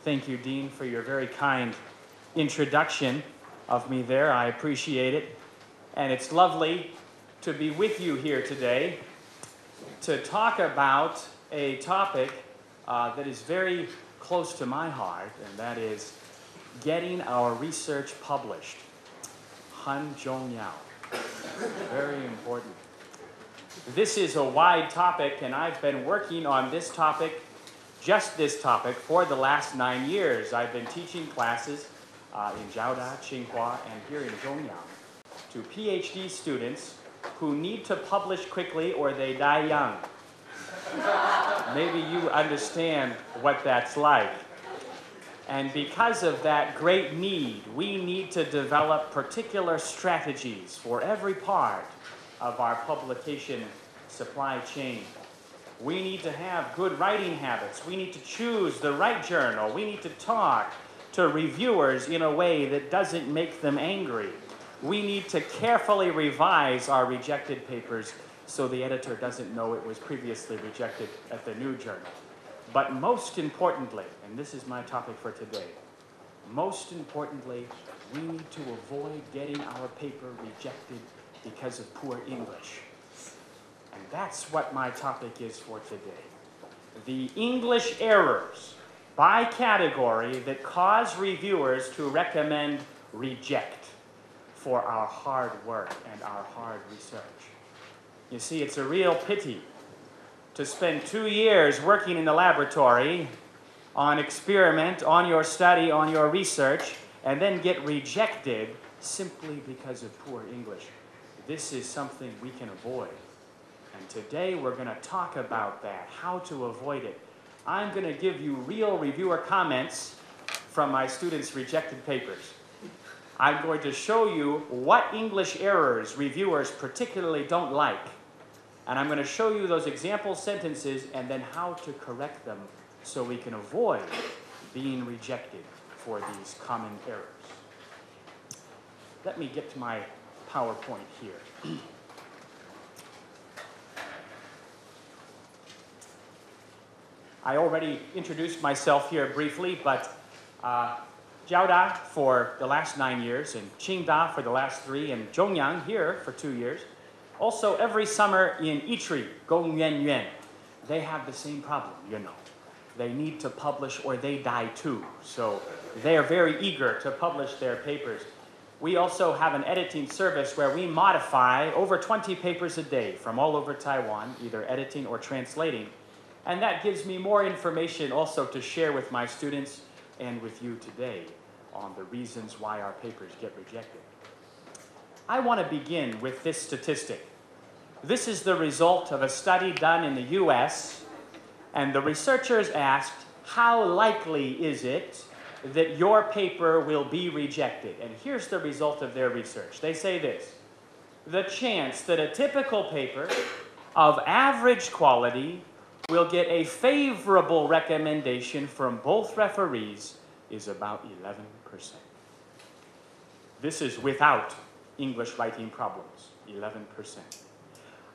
Thank you, Dean, for your very kind introduction of me there. I appreciate it. And it's lovely to be with you here today to talk about a topic that is very close to my heart, and that is getting our research published. Han Zhong Yao. Very important. This is a wide topic, and I've been working on this topic, just this topic, for the last 9 years. I've been teaching classes in Jiaoda, Tsinghua, and here in Zhongyang to PhD students who need to publish quickly or they die young. Maybe you understand what that's like. And because of that great need, we need to develop particular strategies for every part of our publication supply chain. We need to have good writing habits. We need to choose the right journal. We need to talk to reviewers in a way that doesn't make them angry. We need to carefully revise our rejected papers so the editor doesn't know it was previously rejected at the new journal. But most importantly, and this is my topic for today, most importantly, we need to avoid getting our paper rejected because of poor English. And that's what my topic is for today. The English errors by category that cause reviewers to recommend reject for our hard work and our hard research. You see, it's a real pity to spend 2 years working in the laboratory on experiment, on your study, on your research, and then get rejected simply because of poor English. This is something we can avoid. And today we're going to talk about that, how to avoid it. I'm going to give you real reviewer comments from my students' rejected papers. I'm going to show you what English errors reviewers particularly don't like. And I'm going to show you those example sentences and then how to correct them so we can avoid being rejected for these common errors. Let me get to my PowerPoint here. I already introduced myself here briefly, but Jiaoda for the last 9 years, and Qingda for the last 3, and Zhongyang here for 2 years. Also, every summer in Yitri, Gongyuanyuan, they have the same problem, you know. They need to publish or they die too. So they are very eager to publish their papers. We also have an editing service where we modify over 20 papers a day from all over Taiwan, either editing or translating. And that gives me more information also to share with my students and with you today on the reasons why our papers get rejected. I want to begin with this statistic. This is the result of a study done in the US, and the researchers asked, how likely is it that your paper will be rejected? And here's the result of their research. They say this: the chance that a typical paper of average quality will get a favorable recommendation from both referees is about 11%. This is without English writing problems, 11%.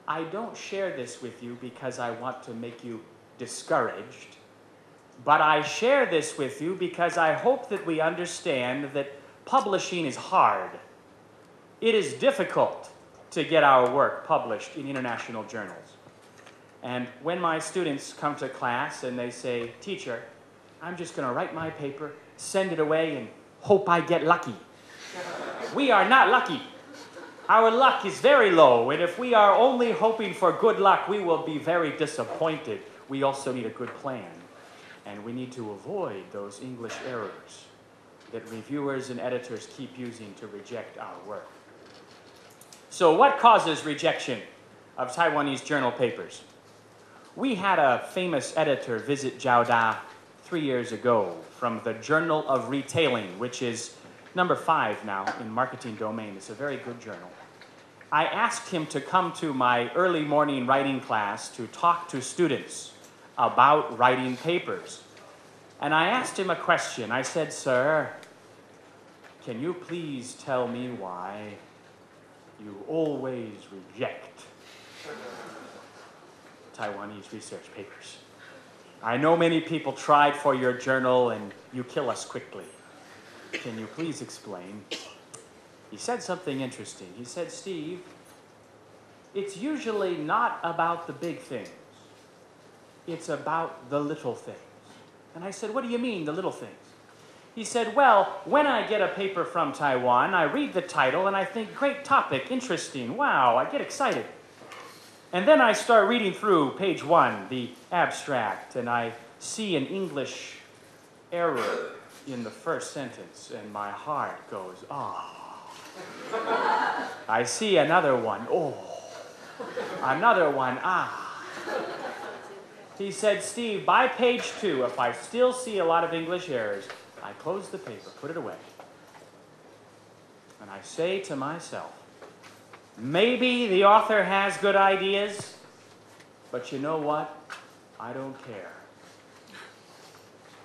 I don't share this with you because I want to make you discouraged, but I share this with you because I hope that we understand that publishing is hard. It is difficult to get our work published in international journals. And when my students come to class and they say, teacher, I'm just going to write my paper, send it away, and hope I get lucky. We are not lucky. Our luck is very low, and if we are only hoping for good luck, we will be very disappointed. We also need a good plan, and we need to avoid those English errors that reviewers and editors keep using to reject our work. So what causes rejection of Taiwanese journal papers? We had a famous editor visit Jiaoda 3 years ago from the Journal of Retailing, which is number 5 now in marketing domain. It's a very good journal. I asked him to come to my early morning writing class to talk to students about writing papers. And I asked him a question. I said, sir, can you please tell me why you always reject Taiwanese research papers? I know many people tried for your journal and you kill us quickly. Can you please explain? He said something interesting. He said, Steve, it's usually not about the big things. It's about the little things. And I said, what do you mean, the little things? He said, well, when I get a paper from Taiwan, I read the title and I think, great topic, interesting, wow, I get excited. And then I start reading through page 1, the abstract, and I see an English error in the first sentence, and my heart goes, ah. I see another one, oh. Another one, ah. He said, Steve, by page 2, if I still see a lot of English errors, I close the paper, put it away, and I say to myself, maybe the author has good ideas, but you know what? I don't care.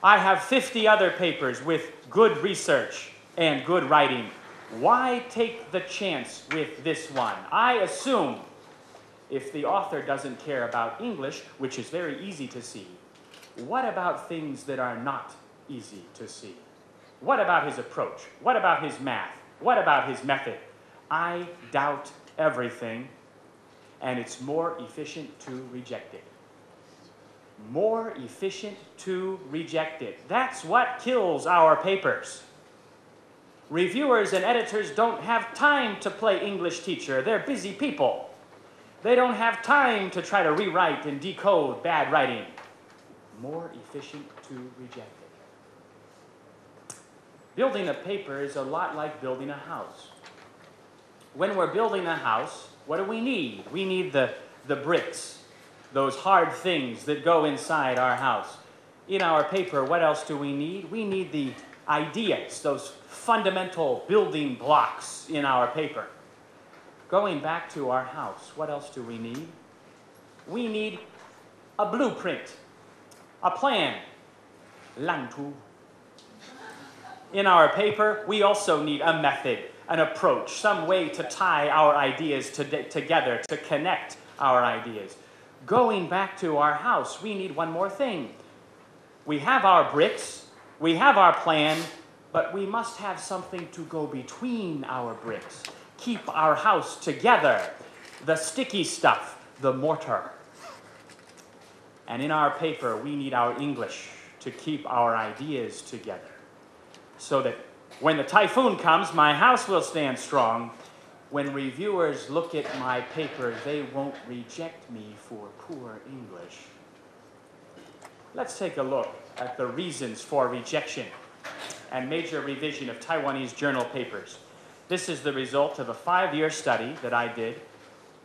I have 50 other papers with good research and good writing. Why take the chance with this one? I assume if the author doesn't care about English, which is very easy to see, what about things that are not easy to see? What about his approach? What about his math? What about his method? I doubt everything, and it's more efficient to reject it. More efficient to reject it. That's what kills our papers. Reviewers and editors don't have time to play English teacher. They're busy people. They don't have time to try to rewrite and decode bad writing. More efficient to reject it. Building a paper is a lot like building a house. When we're building a house, what do we need? We need the bricks, those hard things that go inside our house. In our paper, what else do we need? We need the ideas, those fundamental building blocks in our paper. Going back to our house, what else do we need? We need a blueprint, a plan, 蓝图. In our paper, we also need a method, an approach, some way to tie our ideas together, to connect our ideas. Going back to our house, we need one more thing. We have our bricks, we have our plan, but we must have something to go between our bricks. Keep our house together. The sticky stuff, the mortar. And in our paper, we need our English to keep our ideas together. So that when the typhoon comes, my house will stand strong. When reviewers look at my paper, they won't reject me for poor English. Let's take a look at the reasons for rejection and major revision of Taiwanese journal papers. This is the result of a 5-year study that I did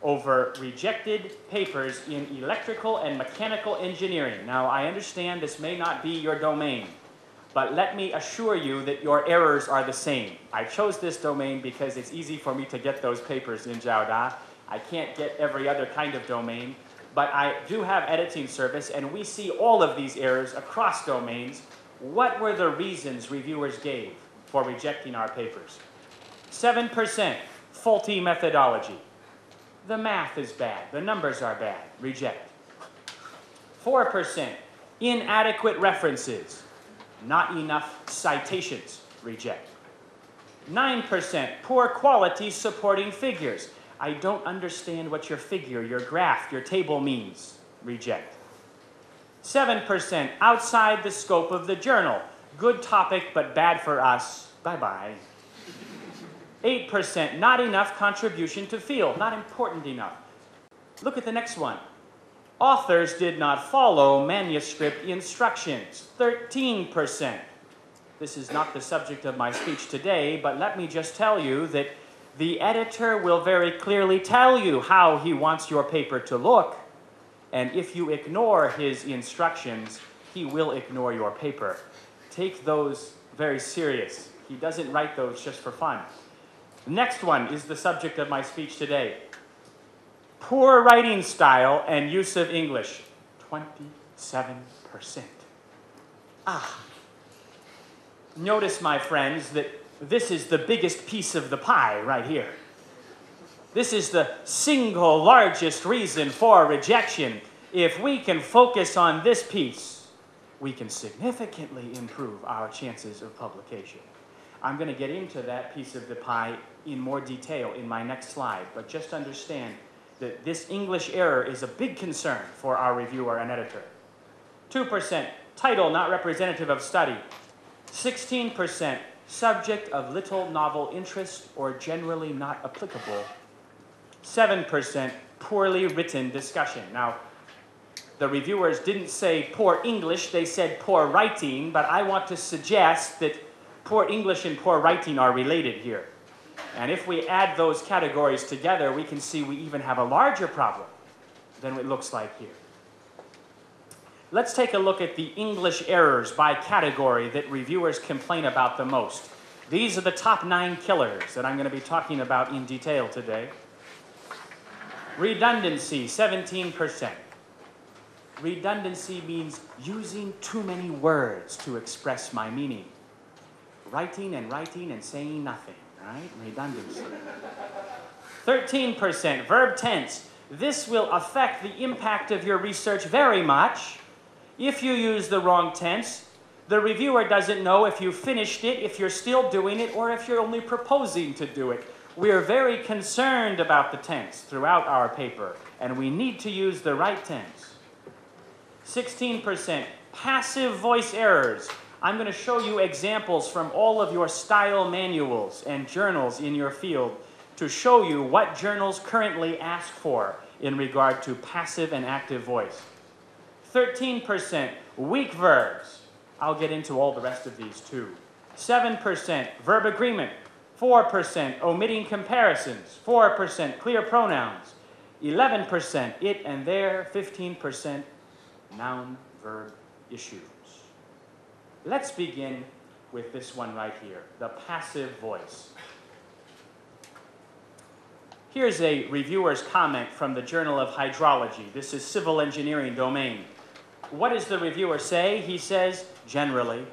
over rejected papers in electrical and mechanical engineering. Now, I understand this may not be your domain, but let me assure you that your errors are the same. I chose this domain because it's easy for me to get those papers in Jiaoda. I can't get every other kind of domain, but I do have editing service, and we see all of these errors across domains. What were the reasons reviewers gave for rejecting our papers? 7%, faulty methodology. The math is bad, the numbers are bad, reject. 4%, inadequate references, not enough citations, reject. 9%, poor quality supporting figures. I don't understand what your figure, your graph, your table means, reject. 7%, outside the scope of the journal. Good topic, but bad for us, bye-bye. 8%, not enough contribution to field, not important enough. Look at the next one. Authors did not follow manuscript instructions, 13%. This is not the subject of my speech today, but let me just tell you that the editor will very clearly tell you how he wants your paper to look, and if you ignore his instructions, he will ignore your paper. Take those very serious. He doesn't write those just for fun. The next one is the subject of my speech today. Poor writing style and use of English, 27%. Notice, my friends, that this is the biggest piece of the pie right here. This is the single largest reason for rejection. If we can focus on this piece, we can significantly improve our chances of publication. I'm going to get into that piece of the pie in more detail in my next slide, but just understand that this English error is a big concern for our reviewer and editor. 2%, title not representative of study. 16%, subject of little novel interest or generally not applicable. 7%, poorly written discussion. Now, the reviewers didn't say poor English, they said poor writing, but I want to suggest that poor English and poor writing are related here. And if we add those categories together, we can see we even have a larger problem than it looks like here. Let's take a look at the English errors by category that reviewers complain about the most. These are the top 9 killers that I'm going to be talking about in detail today. Redundancy, 17%. Redundancy means using too many words to express my meaning. Writing and saying nothing, right? Redundancy. 13%, verb tense. This will affect the impact of your research very much. If you use the wrong tense, the reviewer doesn't know if you finished it, if you're still doing it, or if you're only proposing to do it. We're very concerned about the tense throughout our paper, and we need to use the right tense. 16%, passive voice errors. I'm going to show you examples from all of your style manuals and journals in your field to show you what journals currently ask for in regard to passive and active voice. 13%, weak verbs. I'll get into all the rest of these too. 7%, verb agreement. 4%, omitting comparisons. 4%, clear pronouns. 11%, it and their. 15%, noun-verb issues. Let's begin with this one right here, the passive voice. Here's a reviewer's comment from the Journal of Hydrology. This is civil engineering domain. What does the reviewer say? He says, generally,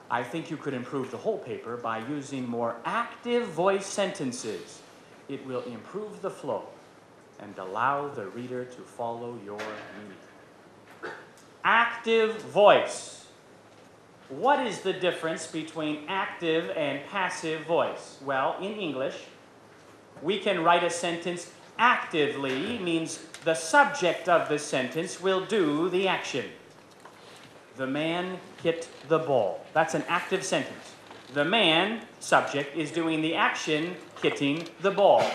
I think you could improve the whole paper by using more active voice sentences. It will improve the flow and allow the reader to follow your meaning. Active voice. What is the difference between active and passive voice? Well, in English, we can write a sentence actively, means the subject of the sentence will do the action. The man hit the ball. That's an active sentence. The man, subject, is doing the action, hitting the ball.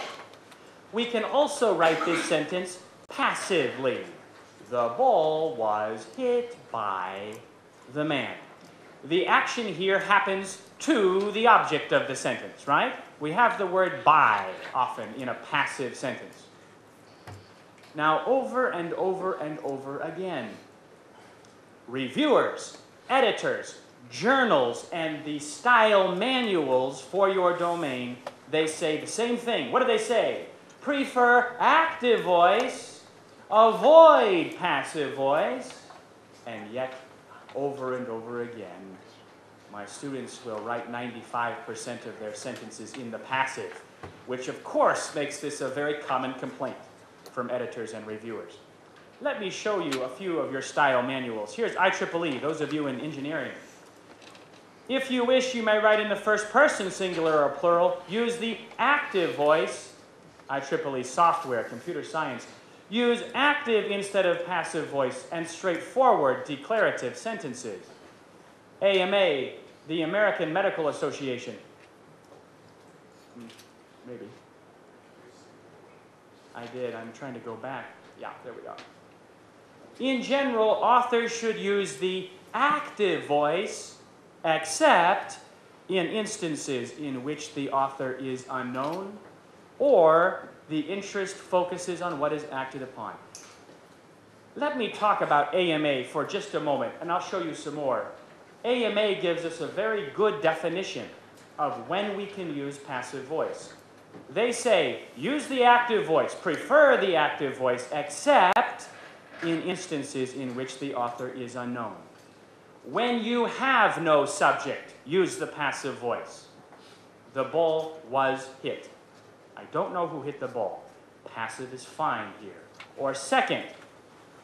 We can also write this sentence passively. The ball was hit by the man. The action here happens to the object of the sentence, right? We have the word by often in a passive sentence. Now, over and over and over again, reviewers, editors, journals, and the style manuals for your domain, they say the same thing. What do they say? Prefer active voice, avoid passive voice, and yet, over and over again, my students will write 95% of their sentences in the passive, which of course makes this a very common complaint from editors and reviewers. Let me show you a few of your style manuals. Here's IEEE, those of you in engineering. If you wish, you may write in the first person, singular or plural. Use the active voice, IEEE software, computer science. Use active instead of passive voice and straightforward declarative sentences. AMA, the American Medical Association. Maybe. I did. I'm trying to go back. Yeah, there we go. In general, authors should use the active voice, except in instances in which the author is unknown or the interest focuses on what is acted upon. Let me talk about AMA for just a moment, and I'll show you some more. AMA gives us a very good definition of when we can use passive voice. They say, use the active voice, prefer the active voice, except in instances in which the author is unknown. When you have no subject, use the passive voice. The ball was hit. I don't know who hit the ball. Passive is fine here. Or second,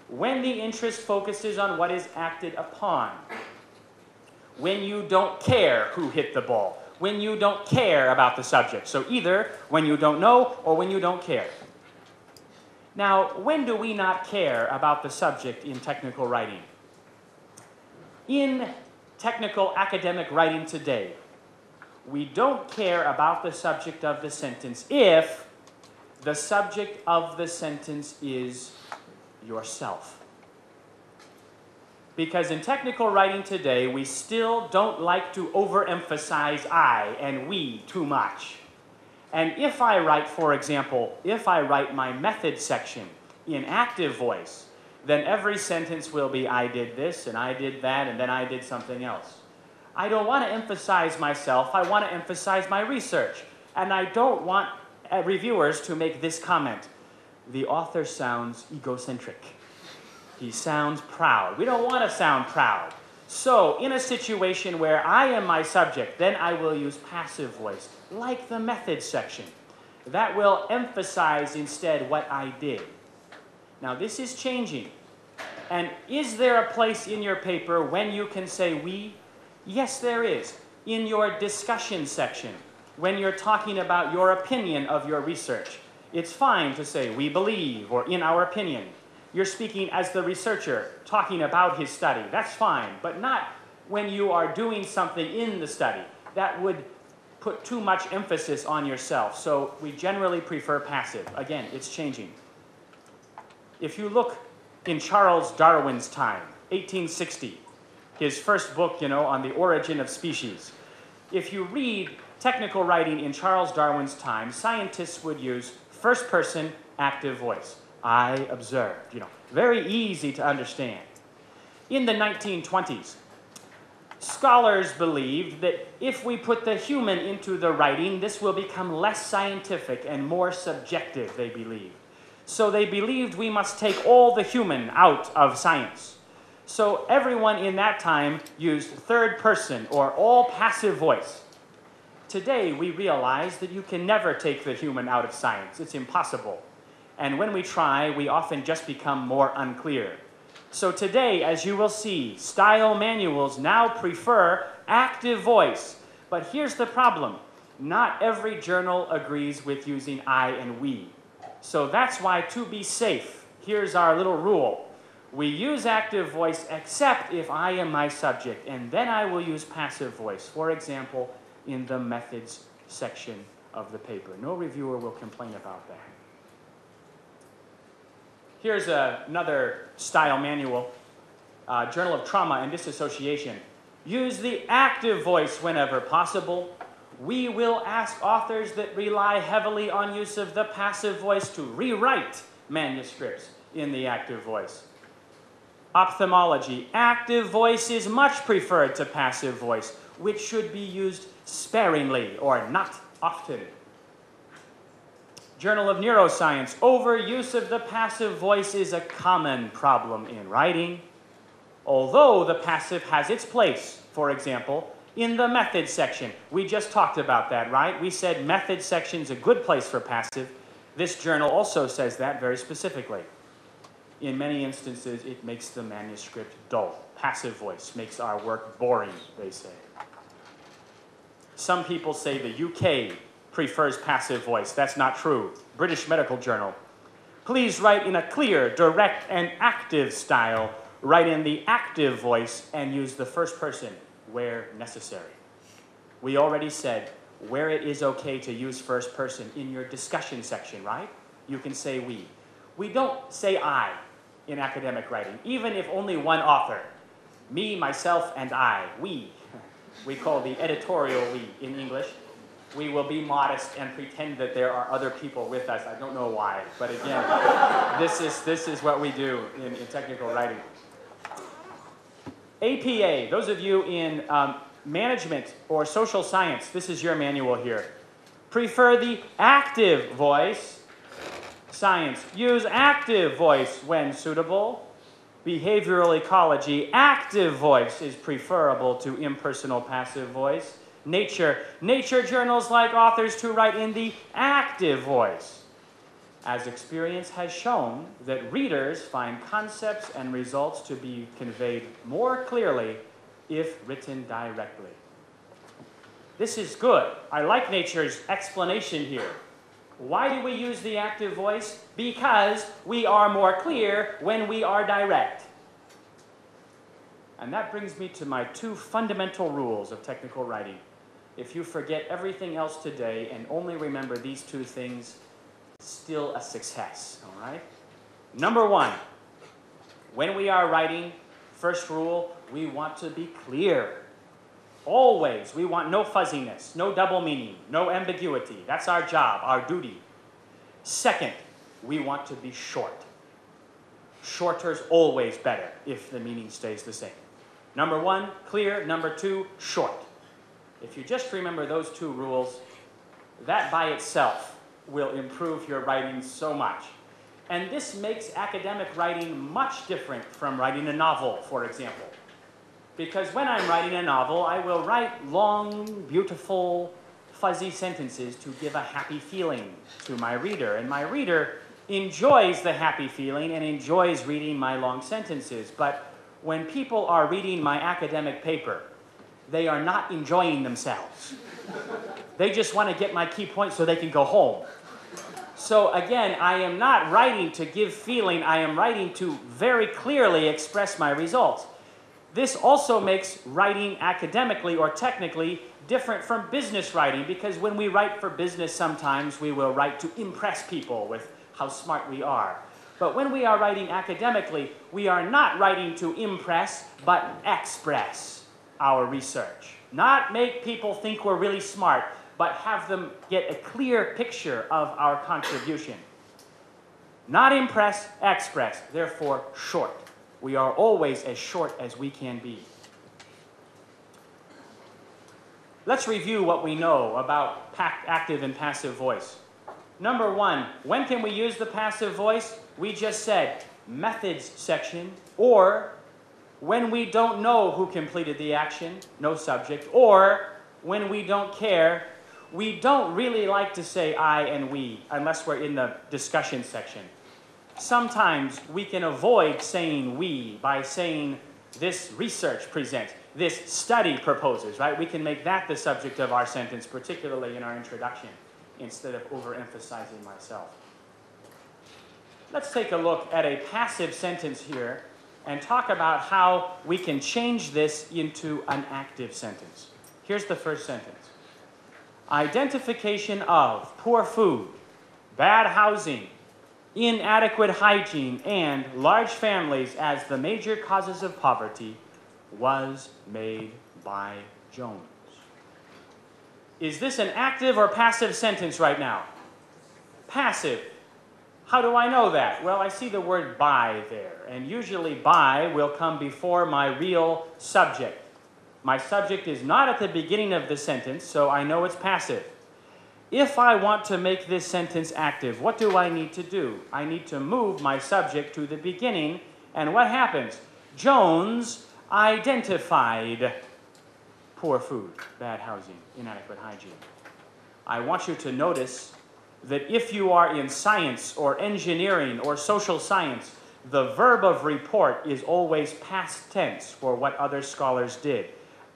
when the interest focuses on what is acted upon, when you don't care who hit the ball, when you don't care about the subject. So either when you don't know or when you don't care. Now, when do we not care about the subject in technical writing? In technical academic writing today, we don't care about the subject of the sentence if the subject of the sentence is yourself. Because in technical writing today, we still don't like to overemphasize I and we too much. And if I write, for example, if I write my method section in active voice, then every sentence will be I did this and I did that and then I did something else. I don't want to emphasize myself, I want to emphasize my research. And I don't want reviewers to make this comment: the author sounds egocentric. He sounds proud. We don't want to sound proud. So in a situation where I am my subject, then I will use passive voice, like the method section. That will emphasize instead what I did. Now this is changing. And is there a place in your paper when you can say we? Yes, there is. In your discussion section, when you're talking about your opinion of your research, it's fine to say we believe or in our opinion. You're speaking as the researcher, talking about his study. That's fine, but not when you are doing something in the study. That would put too much emphasis on yourself. So we generally prefer passive. Again, it's changing. If you look in Charles Darwin's time, 1860, his first book, on the origin of species. If you read technical writing in Charles Darwin's time, scientists would use first person active voice. I observed, very easy to understand. In the 1920s, scholars believed that if we put the human into the writing, this will become less scientific and more subjective, they believed. So they believed we must take all the human out of science. So everyone in that time used third person or all passive voice. Today, we realize that you can never take the human out of science. It's impossible. And when we try, we often just become more unclear. So today, as you will see, style manuals now prefer active voice. But here's the problem. Not every journal agrees with using I and we. So that's why, to be safe, here's our little rule. We use active voice except if I am my subject, and then I will use passive voice. For example, in the methods section of the paper. No reviewer will complain about that. Here's another style manual, Journal of Trauma and Disassociation. Use the active voice whenever possible. We will ask authors that rely heavily on use of the passive voice to rewrite manuscripts in the active voice. Ophthalmology, active voice is much preferred to passive voice, which should be used sparingly or not often. Journal of Neuroscience, overuse of the passive voice is a common problem in writing, although the passive has its place, for example, in the method section. We just talked about that, right? We said method section is a good place for passive. This journal also says that very specifically. In many instances, it makes the manuscript dull. Passive voice makes our work boring, they say. Some people say the UK prefers passive voice. That's not true. British Medical Journal. Please write in a clear, direct, and active style. Write in the active voice and use the first person where necessary. We already said where it is okay to use first person in your discussion section, right? You can say we. We don't say I in academic writing, even if only one author. Me, myself, and I. We. We call the editorial we in English. We will be modest and pretend that there are other people with us. I don't know why, but again, this is what we do in technical writing. APA, those of you in management or social science, this is your manual here. Prefer the active voice. Science, use active voice when suitable. Behavioral ecology, active voice is preferable to impersonal passive voice. Nature journals like authors to write in the active voice. as experience has shown that readers find concepts and results to be conveyed more clearly if written directly. This is good. I like nature's explanation here. Why do we use the active voice? Because we are more clear when we are direct. And that brings me to my two fundamental rules of technical writing. If you forget everything else today and only remember these two things, still a success, all right? Number one, when we are writing, first rule, we want to be clear. Always, we want no fuzziness, no double meaning, no ambiguity. That's our job, our duty. Second, we want to be short. Shorter's always better if the meaning stays the same. Number one, clear. Number two, short. If you just remember those two rules, that by itself will improve your writing so much. And this makes academic writing much different from writing a novel, for example. Because when I'm writing a novel, I will write long, beautiful, fuzzy sentences to give a happy feeling to my reader. And my reader enjoys the happy feeling and enjoys reading my long sentences. But when people are reading my academic paper, they are not enjoying themselves. They just want to get my key points so they can go home. So again, I am not writing to give feeling, I am writing to very clearly express my results. This also makes writing academically or technically different from business writing, because when we write for business sometimes we will write to impress people with how smart we are. But when we are writing academically, we are not writing to impress, but express our research. Not make people think we're really smart, but have them get a clear picture of our contribution. Not impress, express, therefore short. We are always as short as we can be. Let's review what we know about active and passive voice. Number one, when can we use the passive voice? We just said methods section, or when we don't know who completed the action, no subject, or when we don't care. We don't really like to say I and we unless we're in the discussion section. Sometimes we can avoid saying we by saying this research presents, this study proposes, right? We can make that the subject of our sentence, particularly in our introduction, instead of overemphasizing myself. Let's take a look at a passive sentence here and talk about how we can change this into an active sentence. Here's the first sentence. Identification of poor food, bad housing, inadequate hygiene, and large families as the major causes of poverty was made by Jones. Is this an active or passive sentence right now? Passive. How do I know that? Well, I see the word by there, and usually by will come before my real subject. My subject is not at the beginning of the sentence, so I know it's passive. If I want to make this sentence active, what do I need to do? I need to move my subject to the beginning, and what happens? Jones identified poor food, bad housing, inadequate hygiene. I want you to notice that if you are in science or engineering or social science, the verb of report is always past tense for what other scholars did.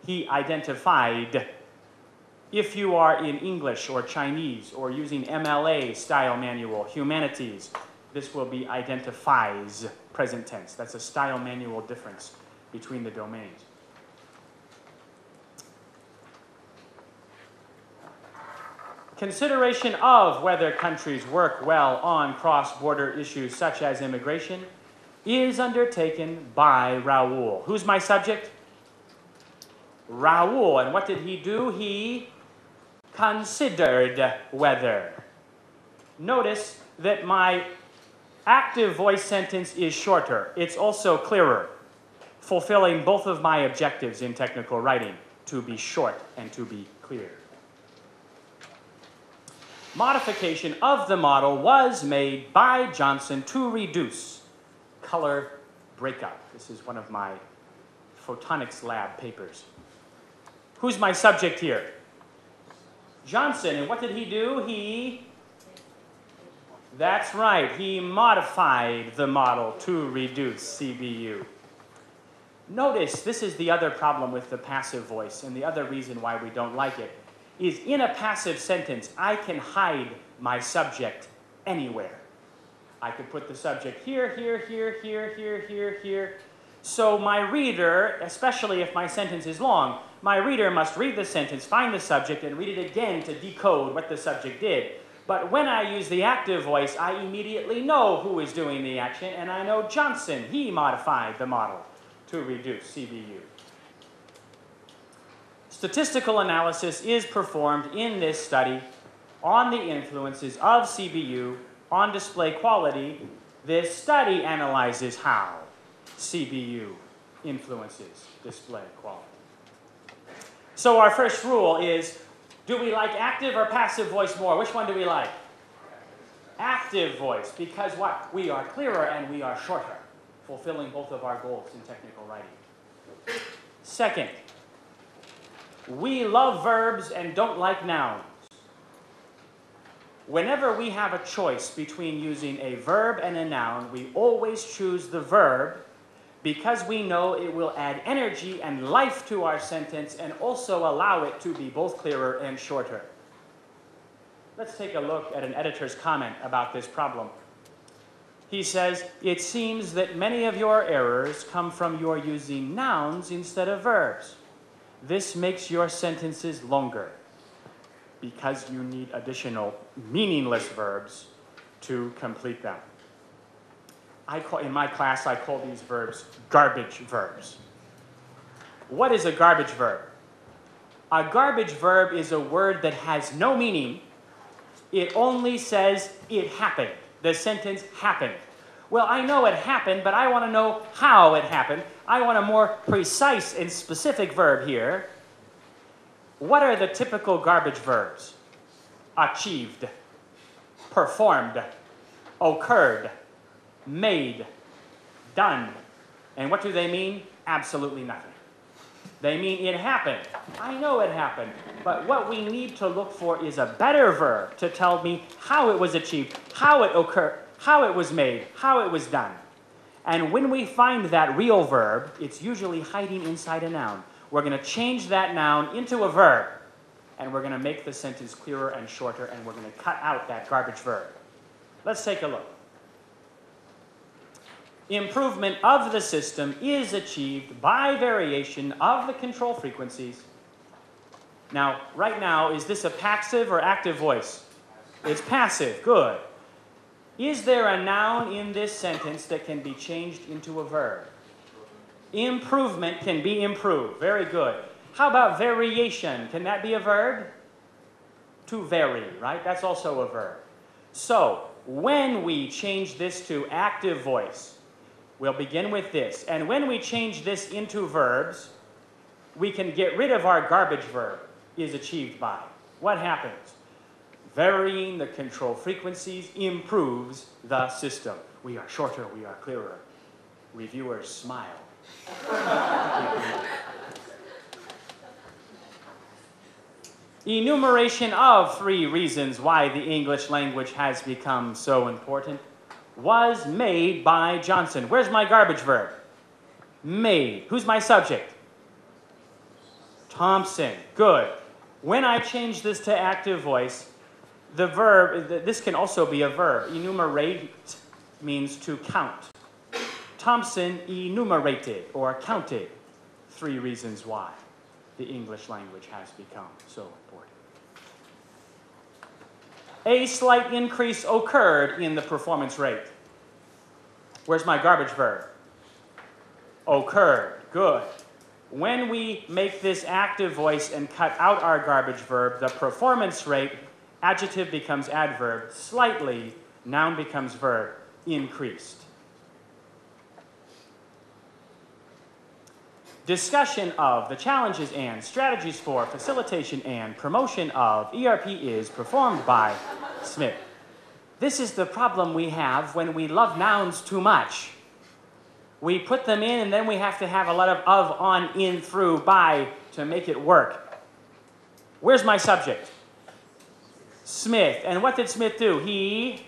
He identified. If you are in English or Chinese or using MLA style manual, humanities, this will be identifies, present tense. That's a style manual difference between the domains. Consideration of whether countries work well on cross-border issues such as immigration is undertaken by Raoul. Who's my subject? Raoul. And what did he do? He considered whether. Notice that my active voice sentence is shorter. It's also clearer, fulfilling both of my objectives in technical writing, to be short and to be clear. Modification of the model was made by Johnson to reduce color breakup. This is one of my photonics lab papers. Who's my subject here? Johnson. And what did he do? That's right. He modified the model to reduce CBU. Notice, this is the other problem with the passive voice, and the other reason why we don't like it, is in a passive sentence, I can hide my subject anywhere. I could put the subject here, here, here, here, here, here, here. So my reader, especially if my sentence is long, my reader must read the sentence, find the subject, and read it again to decode what the subject did. But when I use the active voice, I immediately know who is doing the action, and I know Johnson, he modified the model to reduce CBU. Statistical analysis is performed in this study on the influences of CBU on display quality. This study analyzes how CBU influences display quality. So our first rule is, do we like active or passive voice more? Which one do we like? Active voice, because what? We are clearer and we are shorter, fulfilling both of our goals in technical writing. Second, we love verbs and don't like nouns. Whenever we have a choice between using a verb and a noun, we always choose the verb because we know it will add energy and life to our sentence and also allow it to be both clearer and shorter. Let's take a look at an editor's comment about this problem. He says, "It seems that many of your errors come from your using nouns instead of verbs. This makes your sentences longer because you need additional meaningless verbs to complete them." In my class, I call these verbs garbage verbs. What is a garbage verb? A garbage verb is a word that has no meaning. It only says it happened. The sentence happened. Well, I know it happened, but I want to know how it happened. I want a more precise and specific verb here. What are the typical garbage verbs? Achieved, performed, occurred, made, done. And what do they mean? Absolutely nothing. They mean it happened. I know it happened. But what we need to look for is a better verb to tell me how it was achieved, how it occurred, how it was made, how it was done. And when we find that real verb, it's usually hiding inside a noun. We're going to change that noun into a verb. And we're going to make the sentence clearer and shorter, and we're going to cut out that garbage verb. Let's take a look. Improvement of the system is achieved by variation of the control frequencies. Now, right now, is this a passive or active voice? It's passive. Good. Is there a noun in this sentence that can be changed into a verb? Improvement can be improved. Very good. How about variation? Can that be a verb? To vary, right? That's also a verb. So, when we change this to active voice, we'll begin with this. And when we change this into verbs, we can get rid of our garbage verb, is achieved by. What happens? Varying the control frequencies improves the system. We are shorter, we are clearer. Reviewers smile. Enumeration of 3 reasons why the English language has become so important was made by Johnson. Where's my garbage verb? Made. Who's my subject? Thompson. Good. When I change this to active voice, the verb, this can also be a verb. Enumerate means to count. Thompson enumerated or counted 3 reasons why the English language has become so important. A slight increase occurred in the performance rate. Where's my garbage verb? Occurred. Good. When we make this active voice and cut out our garbage verb, the performance rate, adjective becomes adverb, slightly, noun becomes verb, increased. Discussion of the challenges and strategies for facilitation and promotion of ERP is performed by Smith. This is the problem we have when we love nouns too much. We put them in and then we have to have a lot of on, in, through, by to make it work. Where's my subject? Smith. And what did Smith do? He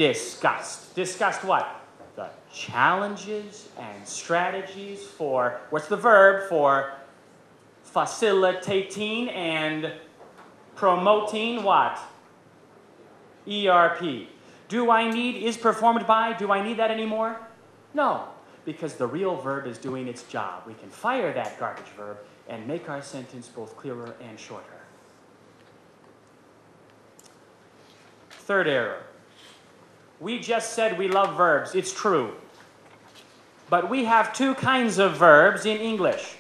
discussed. Discussed what? The challenges and strategies for, what's the verb for facilitating and promoting what? ERP. Do I need, is performed by, do I need that anymore? No, because the real verb is doing its job. We can fire that garbage verb and make our sentence both clearer and shorter. Third error. We just said we love verbs. It's true. But we have two kinds of verbs in English.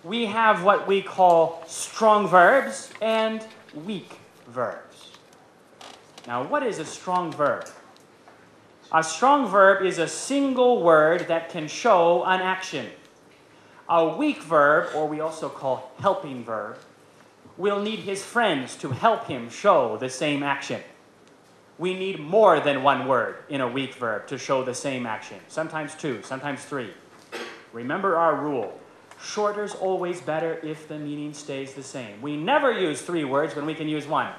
We have what we call strong verbs and weak verbs. Now, what is a strong verb? A strong verb is a single word that can show an action. A weak verb, or we also call helping verb, will need his friends to help him show the same action. We need more than one word in a weak verb to show the same action. Sometimes two, sometimes three. Remember our rule. Shorter's always better if the meaning stays the same. We never use three words when we can use one.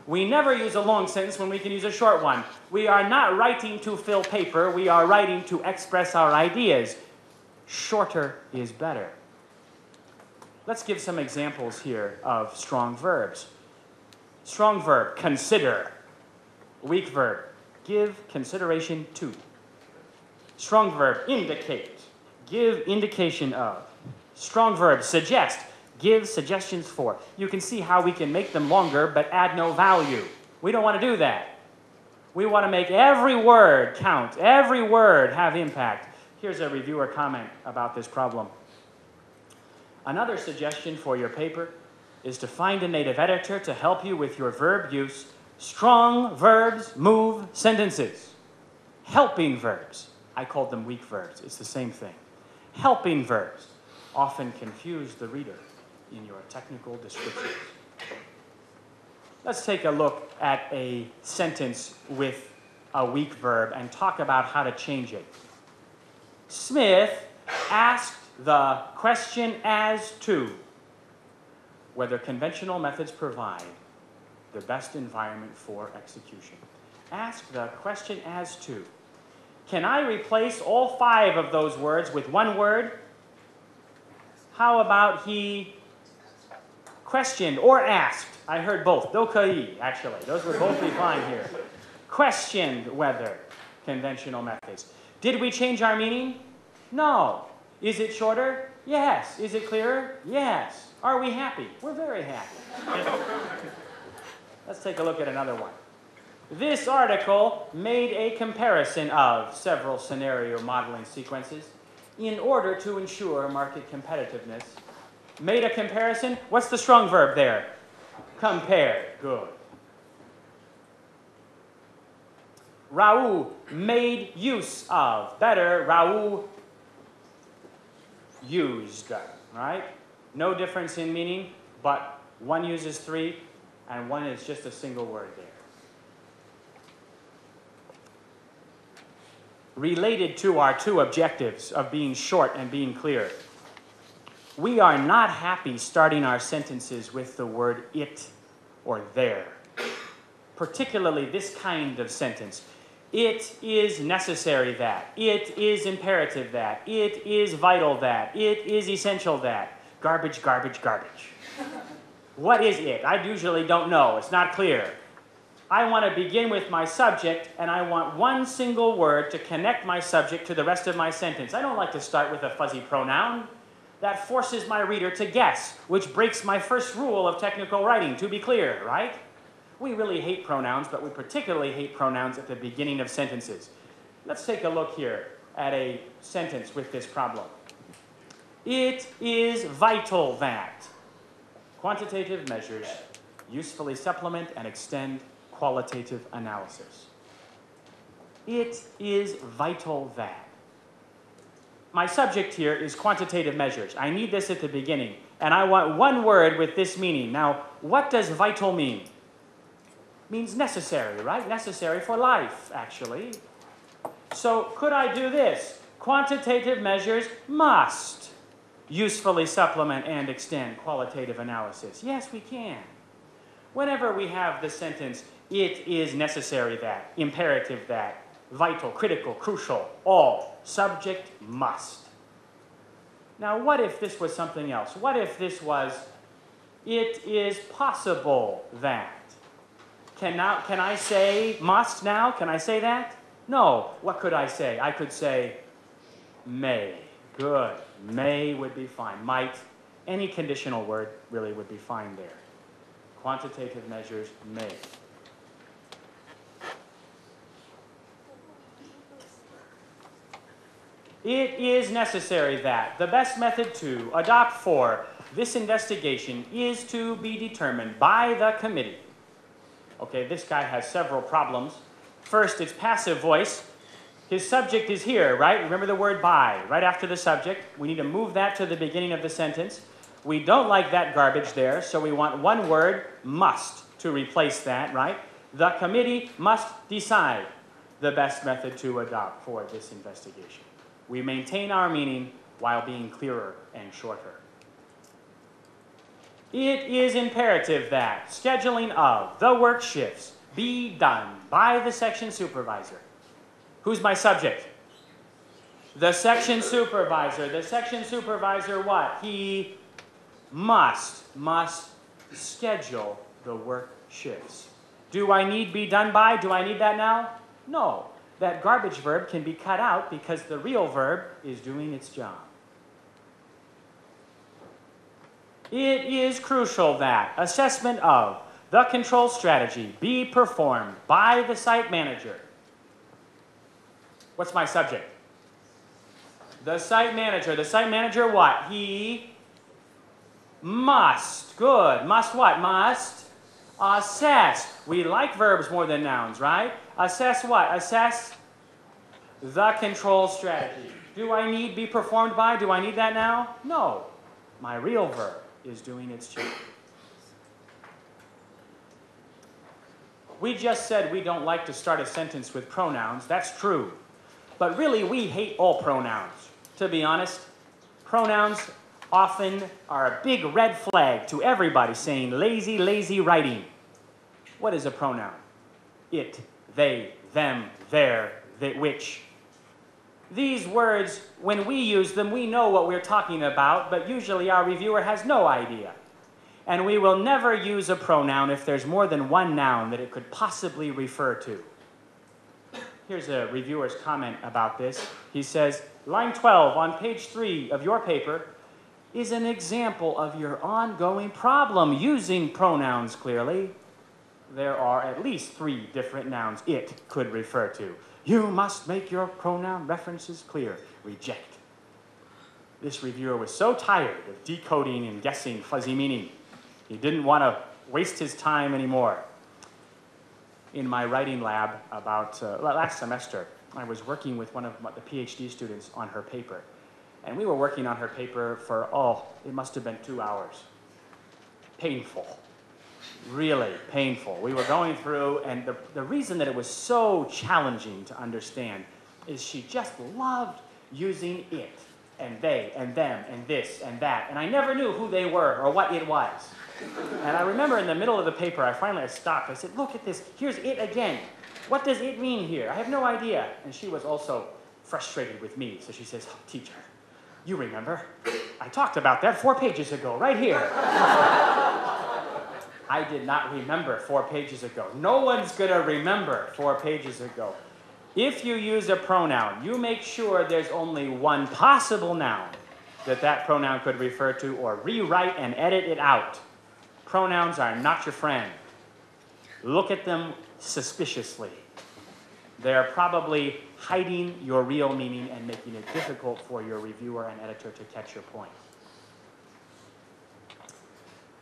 We never use a long sentence when we can use a short one. We are not writing to fill paper. We are writing to express our ideas. Shorter is better. Let's give some examples here of strong verbs. Strong verb, consider. Weak verb, give consideration to. Strong verb, indicate. Give indication of. Strong verb, suggest. Give suggestions for. You can see how we can make them longer but add no value. We don't want to do that. We want to make every word count, every word have impact. Here's a reviewer comment about this problem. Another suggestion for your paper is to find a native editor to help you with your verb use. Strong verbs move sentences. Helping verbs, I called them weak verbs. It's the same thing. Helping verbs often confuse the reader in your technical descriptions. Let's take a look at a sentence with a weak verb and talk about how to change it. Smith asked the question as to whether conventional methods provide the best environment for execution. Ask the question as to. Can I replace all 5 of those words with one word? How about he questioned or asked? I heard both. 都可以, actually. Those would both be fine here. Questioned whether conventional methods. Did we change our meaning? No. Is it shorter? Yes. Is it clearer? Yes. Are we happy? We're very happy. Let's take a look at another one. This article made a comparison of several scenario modeling sequences in order to ensure market competitiveness. Made a comparison. What's the strong verb there? Compare. Good. Raul made use of. Better, Raul used. Right? No difference in meaning, but one uses 3 and one is just a single word there. Related to our 2 objectives of being short and being clear, we are not happy starting our sentences with the word it or there. Particularly this kind of sentence. It is necessary that. It is imperative that. It is vital that. It is essential that. Garbage, garbage, garbage. What is it? I usually don't know. It's not clear. I want to begin with my subject, and I want one single word to connect my subject to the rest of my sentence. I don't like to start with a fuzzy pronoun. That forces my reader to guess, which breaks my first rule of technical writing, to be clear, right? We really hate pronouns, but we particularly hate pronouns at the beginning of sentences. Let's take a look here at a sentence with this problem. It is vital that quantitative measures usefully supplement and extend qualitative analysis. It is vital that. My subject here is quantitative measures. I need this at the beginning, and I want one word with this meaning. Now, what does vital mean? It means necessary, right? Necessary for life, actually. So could I do this? Quantitative measures must usefully supplement and extend qualitative analysis. Yes, we can. Whenever we have the sentence, It is necessary that, imperative that, vital, critical, crucial, all, subject, must. Now, what if this was something else? What if this was, it is possible that? Can I say must now? Can I say that? No. What could I say? I could say may. Good. May would be fine. Might. Any conditional word really would be fine there. Quantitative measures, may. It is necessary that the best method to adopt for this investigation is to be determined by the committee. Okay, this guy has several problems. First, it's passive voice. His subject is here, right? Remember the word by, right after the subject. We need to move that to the beginning of the sentence. We don't like that garbage there, so we want one word, must, to replace that, right? The committee must decide the best method to adopt for this investigation. We maintain our meaning while being clearer and shorter. It is imperative that scheduling of the work shifts be done by the section supervisor. Who's my subject? The section supervisor. The section supervisor what? He must schedule the work shifts. Do I need be done by? Do I need that now? No. That garbage verb can be cut out because the real verb is doing its job. It is crucial that assessment of the control strategy be performed by the site manager. What's my subject? The site manager. The site manager what? He must. Good. Must what? Must assess. We like verbs more than nouns, right? Assess what? Assess the control strategy. Do I need be performed by? Do I need that now? No. My real verb is doing its job. We just said we don't like to start a sentence with pronouns. That's true. But really, we hate all pronouns. To be honest, pronouns often are a big red flag to everybody saying lazy, lazy writing. What is a pronoun? It, they, them, their, which. These words, when we use them, we know what we're talking about, but usually our reviewer has no idea. And we will never use a pronoun if there's more than one noun that it could possibly refer to. Here's a reviewer's comment about this. He says, line 12 on page 3 of your paper is an example of your ongoing problem using pronouns clearly. There are at least 3 different nouns it could refer to. You must make your pronoun references clear. Reject. This reviewer was so tired of decoding and guessing fuzzy meaning. He didn't want to waste his time anymore. In my writing lab about last semester, I was working with one of the PhD students on her paper. And we were working on her paper for, it must have been 2 hours. Painful. Really painful. We were going through, and the reason that it was so challenging to understand is she just loved using it, and they, and them, and this, and that. And I never knew who they were or what it was. And I remember in the middle of the paper, I stopped. I said, look at this. Here's it again. What does it mean here? I have no idea. And she was also frustrated with me. So she says, teacher, you remember? I talked about that 4 pages ago, right here. I did not remember 4 pages ago. No one's going to remember 4 pages ago. If you use a pronoun, you make sure there's only one possible noun that pronoun could refer to, or rewrite and edit it out. Pronouns are not your friend. Look at them suspiciously. They're probably hiding your real meaning and making it difficult for your reviewer and editor to catch your point.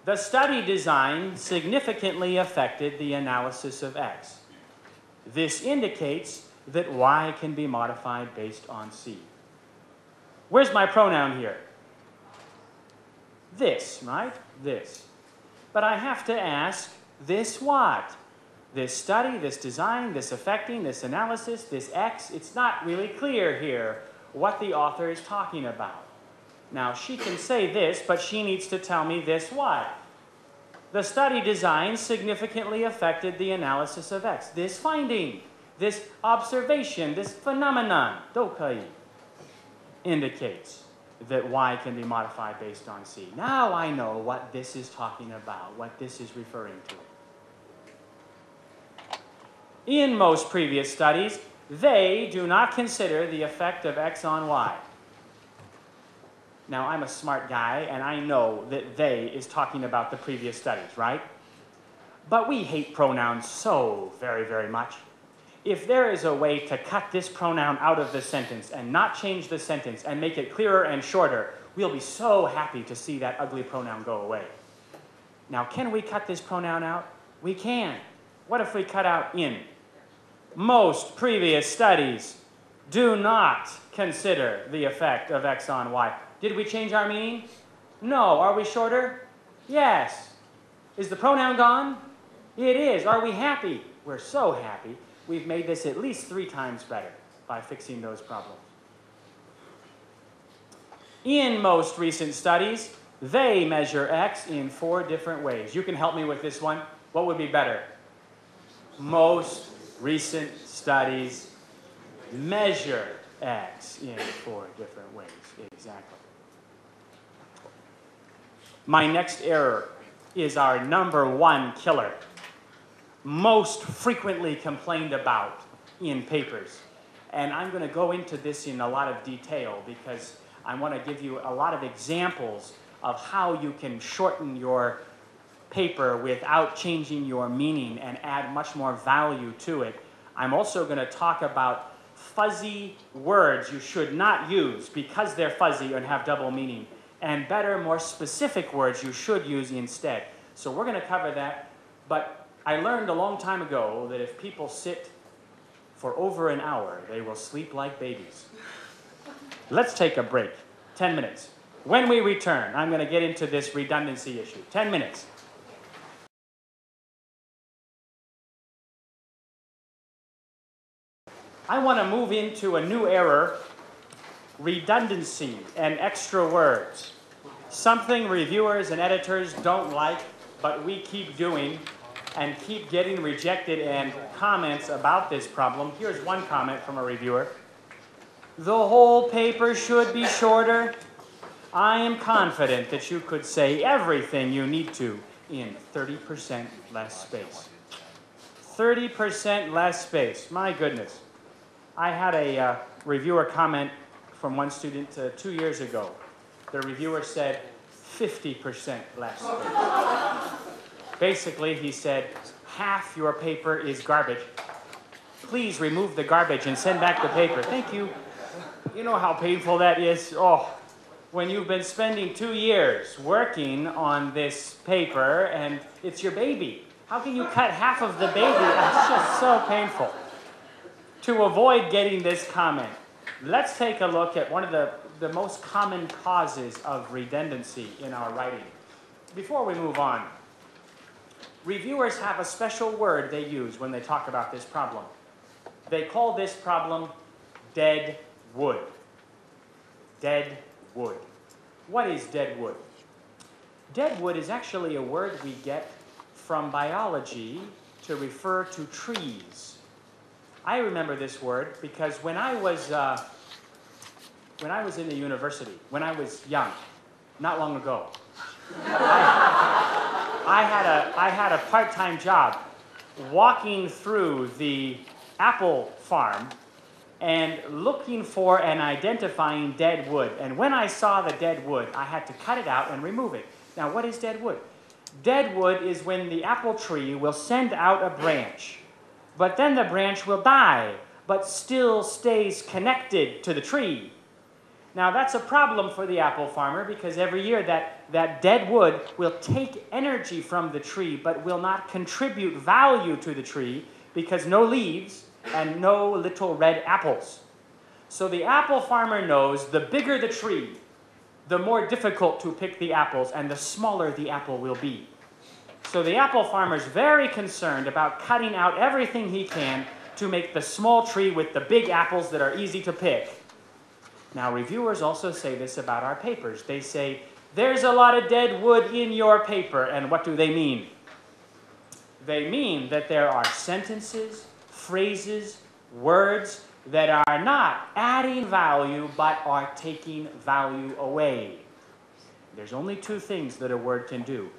The study design significantly affected the analysis of X. This indicates that Y can be modified based on C. Where's my pronoun here? This, right? This. But I have to ask, this what? This study, this design, this affecting, this analysis, this X, it's not really clear here what the author is talking about. Now, she can say this, but she needs to tell me this what? The study design significantly affected the analysis of X. This finding, this observation, this phenomenon, 都可以 indicates that Y can be modified based on C. Now I know what this is talking about, what this is referring to. In most previous studies, they do not consider the effect of X on Y. Now, I'm a smart guy, and I know that they is talking about the previous studies, right? But we hate pronouns so very, very much. If there is a way to cut this pronoun out of the sentence and not change the sentence and make it clearer and shorter, we'll be so happy to see that ugly pronoun go away. Now, can we cut this pronoun out? We can. What if we cut out in? Most previous studies do not consider the effect of X on Y. Did we change our meaning? No. Are we shorter? Yes. Is the pronoun gone? It is. Are we happy? We're so happy. We've made this at least 3 times better by fixing those problems. In most recent studies, they measure X in 4 different ways. You can help me with this one. What would be better? Most recent studies measure X in 4 different ways. Exactly. My next error is our #1 killer. Most frequently complained about in papers. And I'm going to go into this in a lot of detail because I want to give you a lot of examples of how you can shorten your paper without changing your meaning and add much more value to it. I'm also going to talk about fuzzy words you should not use because they're fuzzy and have double meaning, and better, more specific words you should use instead. So we're going to cover that, but I learned a long time ago that if people sit for over an hour, they will sleep like babies. Let's take a break, 10 minutes. When we return, I'm going to get into this redundancy issue. 10 minutes. I want to move into a new error, redundancy and extra words. Something reviewers and editors don't like, but we keep doing and keep getting rejected and comments about this problem. Here's one comment from a reviewer. The whole paper should be shorter. I am confident that you could say everything you need to in 30% less space. 30% less space. My goodness. I had a reviewer comment from one student 2 years ago. The reviewer said 50% less space. Basically, he said, half your paper is garbage. Please remove the garbage and send back the paper. Thank you. You know how painful that is? Oh, when you've been spending 2 years working on this paper and it's your baby. How can you cut half of the baby? It's just so painful. To avoid getting this comment, let's take a look at one of the most common causes of redundancy in our writing. Before we move on, reviewers have a special word they use when they talk about this problem. They call this problem dead wood. Dead wood. What is dead wood? Dead wood is actually a word we get from biology to refer to trees. I remember this word because when I was in the university, when I was young, not long ago, I had a part-time job walking through the apple farm and looking for and identifying dead wood. And when I saw the dead wood, I had to cut it out and remove it. Now, what is dead wood? Dead wood is when the apple tree will send out a branch, but then the branch will die, but still stays connected to the tree. Now, that's a problem for the apple farmer because every year that dead wood will take energy from the tree, but will not contribute value to the tree because no leaves and no little red apples. So the apple farmer knows the bigger the tree, the more difficult to pick the apples and the smaller the apple will be. So the apple farmer is very concerned about cutting out everything he can to make the small tree with the big apples that are easy to pick. Now, reviewers also say this about our papers. They say, There's a lot of dead wood in your paper. And what do they mean? They mean that there are sentences, phrases, words that are not adding value but are taking value away. There's only two things that a word can do.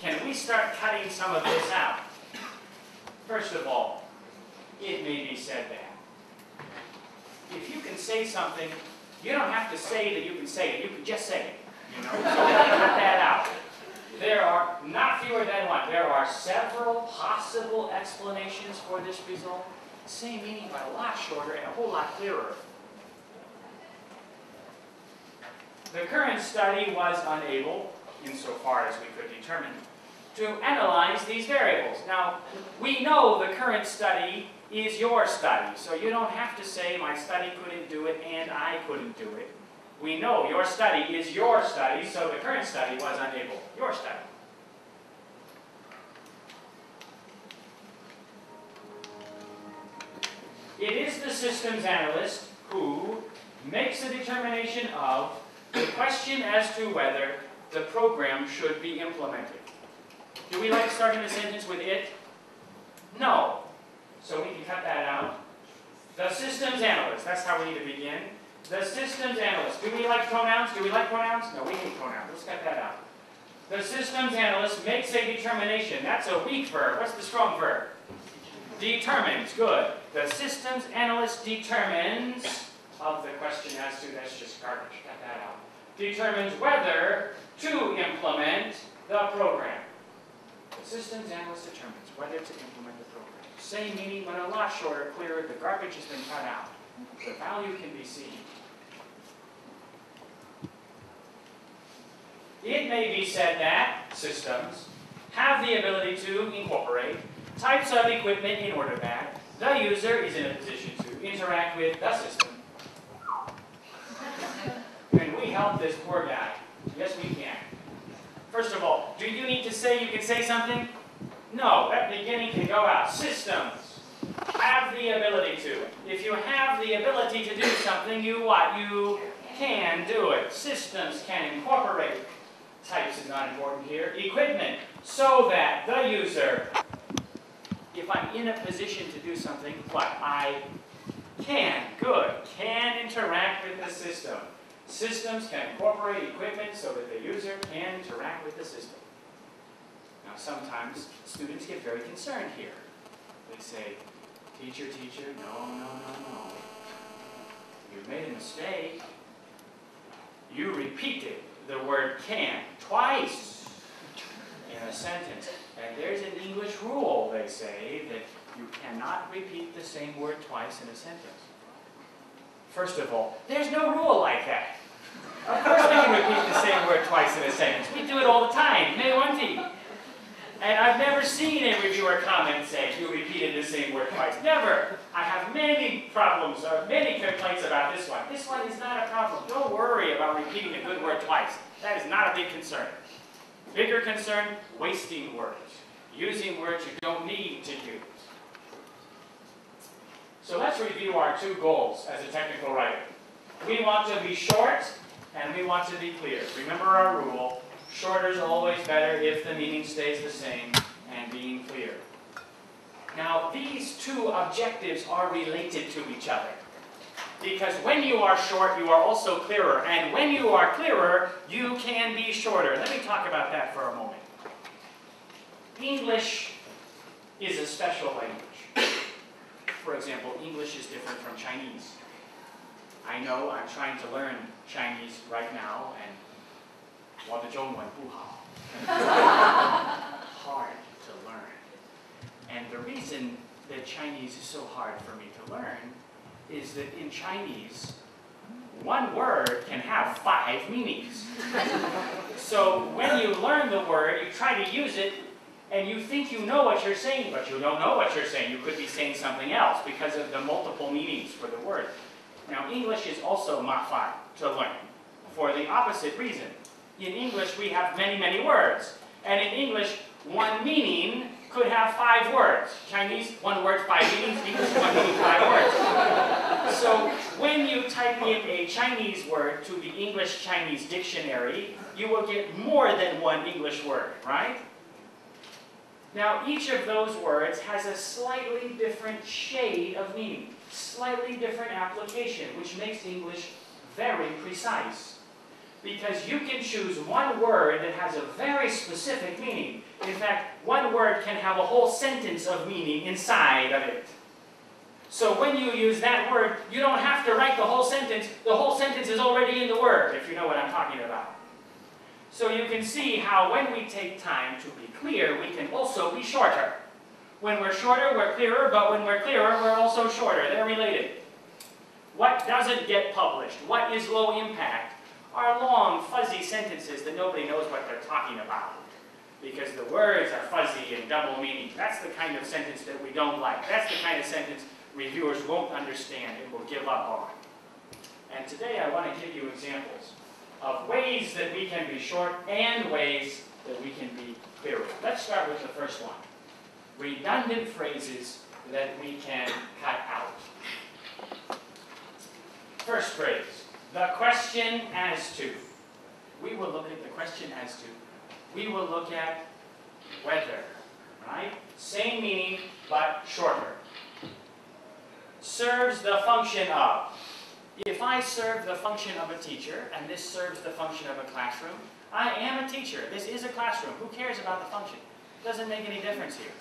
Can we start cutting some of this out? First of all, it may be said that if you can say something, you don't have to say that you can say it. You can just say it. You know, so we can cut that out. There are not fewer than one. There are several possible explanations for this result. Same meaning, but a lot shorter and a whole lot clearer. The current study was unable, insofar as we could determine, to analyze these variables. Now, we know the current study is your study, so you don't have to say my study couldn't do it and I couldn't do it. We know your study is your study, so the current study was unable. Your study. It is the systems analyst who makes a determination of the question as to whether the program should be implemented. Do we like starting a sentence with it? No. So we can cut that out. The systems analyst, that's how we need to begin. The systems analyst. Do we like pronouns? Do we like pronouns? No, we hate pronouns. Let's cut that out. The systems analyst makes a determination. That's a weak verb. What's the strong verb? Determines. Good. The systems analyst determines of the question as to, that's just garbage. Cut that out. Determines whether to implement the program. The systems analyst determines whether to implement the program. Same meaning, but a lot shorter, clearer. The garbage has been cut out. The value can be seen. It may be said that systems have the ability to incorporate types of equipment in order that the user is in a position to interact with the system. Can we help this poor guy? Yes, we can. First of all, do you need to say you can say something? No, that beginning can go out. Systems have the ability to. If you have the ability to do something, you what? You can do it. Systems can incorporate. Types is not important here. Equipment, so that the user, if I'm in a position to do something, what? I can. Good. Can interact with the system. Systems can incorporate equipment so that the user can interact with the system. Now, sometimes students get very concerned here. They say, teacher, no. You made a mistake. You repeated the word can twice in a sentence. And there's an English rule, they say, that you cannot repeat the same word twice in a sentence. First of all, there's no rule like that. Of course we can repeat the same word twice in a sentence. We do it all the time. And I've never seen a reviewer comment saying you repeated the same word twice. Never. I have many problems, many complaints about this one. This one is not a problem. Don't worry about repeating a good word twice. That is not a big concern. Bigger concern, wasting words. Using words you don't need to use. So let's review our two goals as a technical writer. We want to be short and we want to be clear. Remember our rule, shorter is always better if the meaning stays the same and being clear. Now, these two objectives are related to each other. Because when you are short, you are also clearer. And when you are clearer, you can be shorter. Let me talk about that for a moment. English is a special language. For example, English is different from Chinese. I know I'm trying to learn Chinese right now, and 我的中文不好. Hard to learn. And the reason that Chinese is so hard for me to learn is that in Chinese, one word can have 5 meanings. So when you learn the word, you try to use it, and you think you know what you're saying, but you don't know what you're saying. You could be saying something else because of the multiple meanings for the word. Now, English is also mafai to learn for the opposite reason. In English, we have many, many words. And in English, one meaning could have 5 words. Chinese, 1 word, 5 meanings. English, 1 meaning, 5 words. So when you type in a Chinese word to the English-Chinese dictionary, you will get more than 1 English word, right? Now, each of those words has a slightly different shade of meaning, slightly different application, which makes English very precise. Because you can choose 1 word that has a very specific meaning. In fact, 1 word can have a whole sentence of meaning inside of it. So when you use that word, you don't have to write the whole sentence. The whole sentence is already in the word, if you know what I'm talking about. So you can see how when we take time to be clear, we can also be shorter. When we're shorter, we're clearer, but when we're clearer, we're also shorter. They're related. What doesn't get published, what is low impact, are long, fuzzy sentences that nobody knows what they're talking about. Because the words are fuzzy and double meaning. That's the kind of sentence that we don't like. That's the kind of sentence reviewers won't understand and will give up on. And today I want to give you examples of ways that we can be short and ways that we can be clearer. Let's start with the first one. Redundant phrases that we can cut out. First phrase, the question as to. We will look at the question as to. We will look at whether, right? Same meaning, but shorter. Serves the function of. If I serve the function of a teacher, and this serves the function of a classroom, I am a teacher. This is a classroom. Who cares about the function? It doesn't make any difference here.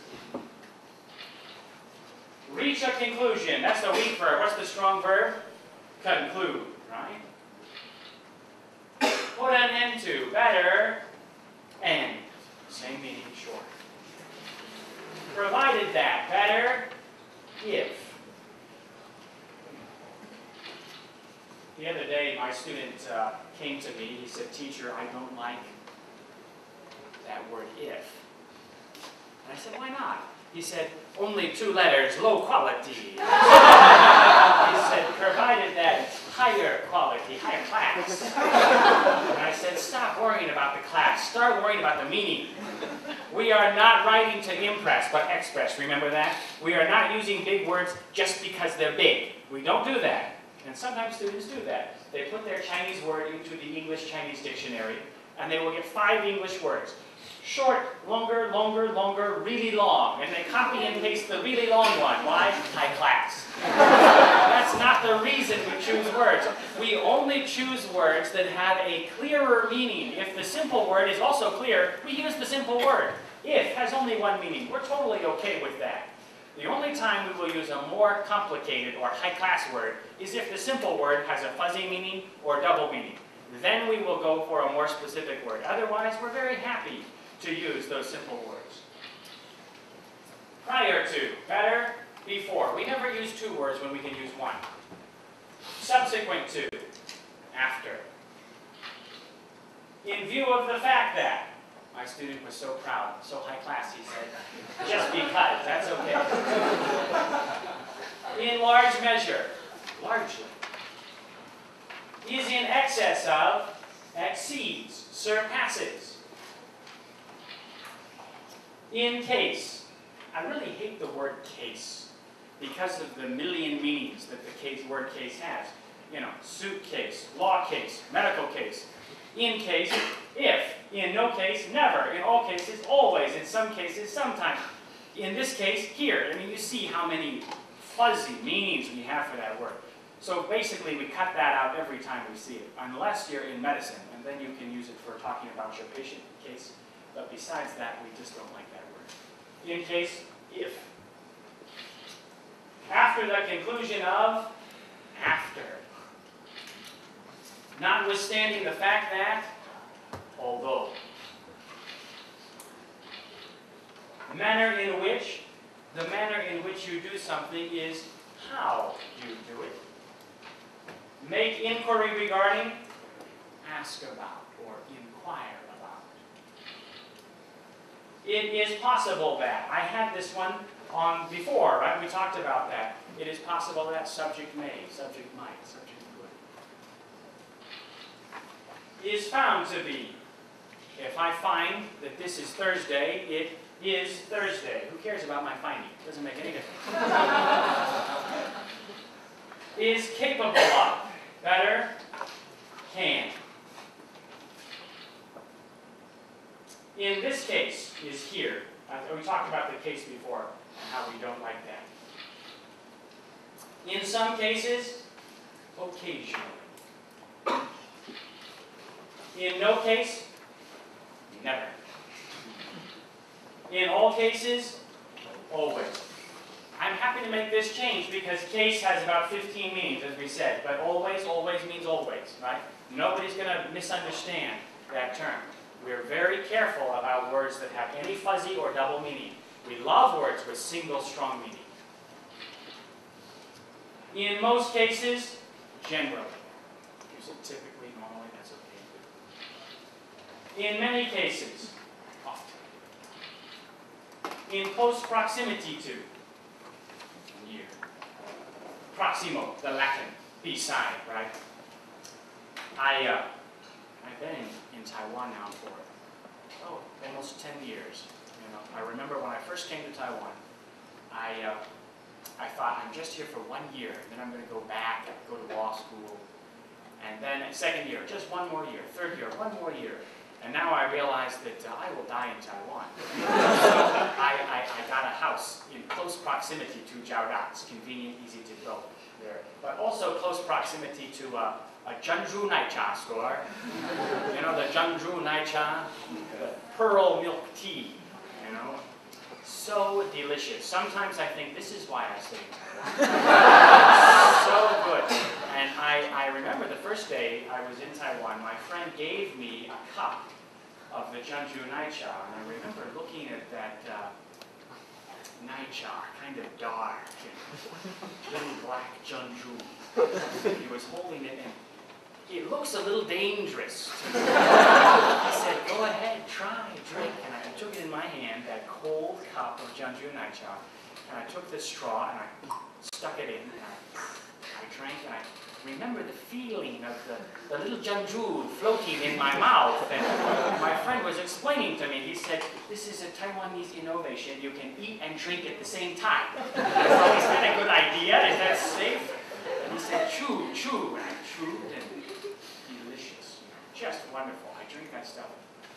Reach a conclusion. That's the weak verb. What's the strong verb? Conclude, right? Put an end to. Better. End. Same meaning, short. Provided that. Better. If. The other day, my student came to me. He said, "Teacher, I don't like that word if." And I said, "Why not?" He said, "Only 2 letters, low quality." He said, "Provided that higher quality, higher class." And I said, "Stop worrying about the class. Start worrying about the meaning." We are not writing to impress, but express. Remember that? We are not using big words just because they're big. We don't do that. And sometimes students do that. They put their Chinese word into the English-Chinese dictionary, and they will get 5 English words. Short, longer, longer, longer, really long. And they copy and paste the really long one. Why? High class. That's not the reason we choose words. We only choose words that have a clearer meaning. If the simple word is also clear, we use the simple word. If has only 1 meaning. We're totally okay with that. The only time we will use a more complicated or high-class word is if the simple word has a fuzzy meaning or double meaning. Then we will go for a more specific word. Otherwise, we're very happy to use those simple words. Prior to, better, before. We never use 2 words when we can use 1. Subsequent to, after. In view of the fact that. My student was so proud, so high class, he said, "Just because, that's okay." In large measure, largely. Is in excess of, exceeds, surpasses. In case. I really hate the word case because of the million meanings that the word case has. You know, suitcase, law case, medical case. In case, if. In no case, never. In all cases, always. In some cases, sometimes. In this case, here. I mean, you see how many fuzzy meanings we have for that word. So basically, we cut that out every time we see it, unless you're in medicine, and then you can use it for talking about your patient case. But besides that, we just don't like that word. In case, if. After the conclusion of, after. Notwithstanding the fact that, although. The manner in which you do something is how you do it. make inquiry regarding, ask about, or inquire about. It is possible that, I had this one on before, right? We talked about that. It is possible that subject may, subject might, subject could. Is found to be. If I find that this is Thursday, it is Thursday. Who cares about my finding? It doesn't make any difference. Is capable of. Better. Can. In this case is here. We talked about the case before and how we don't like that. In some cases, occasionally. In no case, never. In all cases, always. I'm happy to make this change because case has about 15 meanings, as we said, but always, always means always, right? Nobody's going to misunderstand that term. We're very careful about words that have any fuzzy or double meaning. We love words with single strong meaning. In most cases, generally. Use it typically, normally, that's okay. In many cases, often. In close proximity to, near. Proximo, the Latin, beside, right? I've been in Taiwan now for, almost 10 years. You know, I remember when I first came to Taiwan, I thought, I'm just here for 1 year, and then I'm going to go back and go to law school. And then second year, just one more year. Third year, one more year. And now I realize that I will die in Taiwan. So I got a house in close proximity to Jiaoda. It's convenient, easy to go there. But also close proximity to a Zhengzhou Naicha store. You know, the Zhengzhou Naicha, the pearl milk tea, you know. So delicious. Sometimes I think this is why I stay in Taiwan. So good. And I remember the first day I was in Taiwan, my friend gave me a cup of the Zhengzhou Naicha, and I remember looking at that Naicha, kind of dark, and little black Zhengzhou. He was holding it, and it looks a little dangerous. He said, go ahead, try, drink. And I took it in my hand, that cold cup of Zhengzhou Naicha, and I took the straw and I stuck it in, and I drank, and I remember the feeling of the little Zhengzhou floating in my mouth. And my friend was explaining to me, he said, this is a Taiwanese innovation. You can eat and drink at the same time. I thought, is that a good idea? Is that safe? And he said, chew, chew. And I chewed, and delicious. Just wonderful. I drink that stuff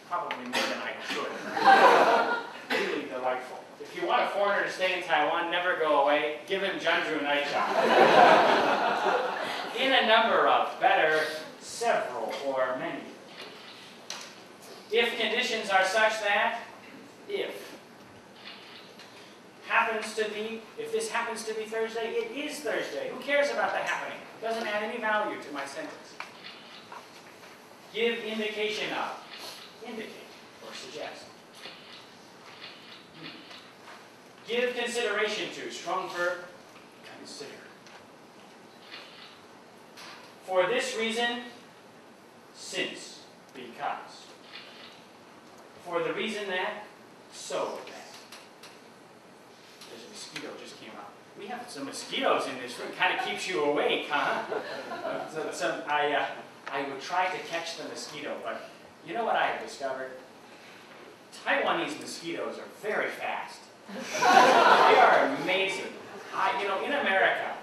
probably more than I should. Really delightful. If you want a foreigner to stay in Taiwan, never go away, give him Zhengzhou Naicha. In a number of, better, several, or many. If conditions are such that, if this happens to be Thursday, it is Thursday. Who cares about the happening? It doesn't add any value to my sentence. Give indication of, indicate, or suggest. Give consideration to, strong verb, consider. For this reason, since, because. For the reason that, so that. There's a mosquito just came out. We have some mosquitoes in this room. Kind of keeps you awake, huh? I would try to catch the mosquito, but you know what I have discovered? Taiwanese mosquitoes are very fast. They are amazing. You know, in America,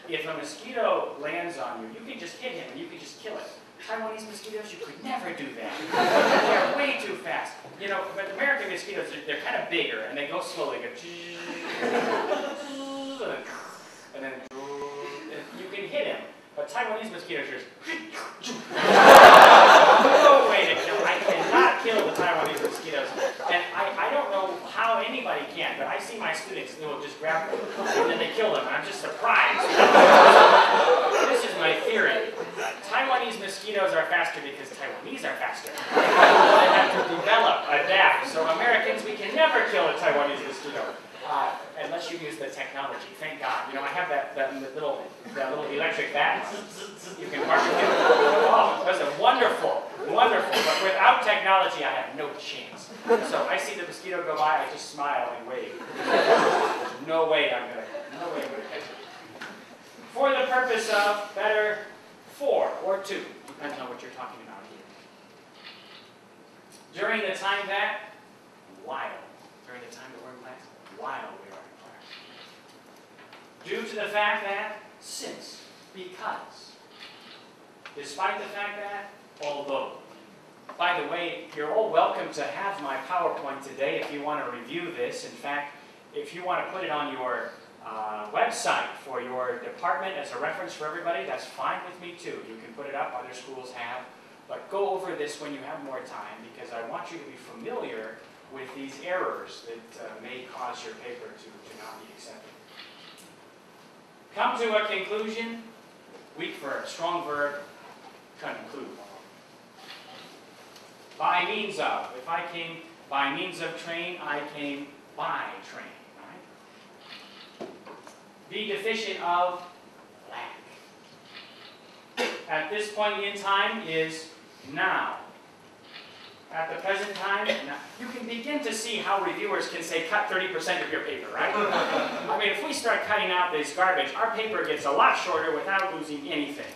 if a mosquito lands on you, you can just hit him and you can just kill it. Taiwanese mosquitoes, you could never do that. They're way too fast. You know, but American mosquitoes, they're kind of bigger and they go slowly. Go and then you can hit him. But Taiwanese mosquitoes are just no way to kill. I cannot kill the Taiwanese mosquitoes. And I don't know how anybody can, but I see my students, they will just grab them and then they kill them. And I'm just surprised. This is my theory. Taiwanese mosquitoes are faster because Taiwanese are faster. They have to develop, adapt. So Americans, we can never kill a Taiwanese mosquito. Unless you use the technology. Thank God. You know, I have that little electric bat. You can mark it. Oh, that's a wonderful. But without technology, I have no chance. So I see the mosquito go by, I just smile and wave. There's no way I'm gonna catch it. For the purpose of better for or to, depends on what you're talking about here. During the time that, while. During the time that we're in class, while we are in class. Due to the fact that, since, because. Despite the fact that, although. By the way, you're all welcome to have my PowerPoint today if you want to review this. In fact, if you want to put it on your website for your department as a reference for everybody, that's fine with me too. You can put it up, other schools have. But go over this when you have more time, because I want you to be familiar with these errors that may cause your paper to not be accepted. Come to a conclusion, weak verb, strong verb, conclude. By means of. If I came by means of train, I came by train. Right? Be deficient of, lack. At this point in time is now. At the present time, now. You can begin to see how reviewers can say cut 30% of your paper, right? I mean, if we start cutting out this garbage, our paper gets a lot shorter without losing anything.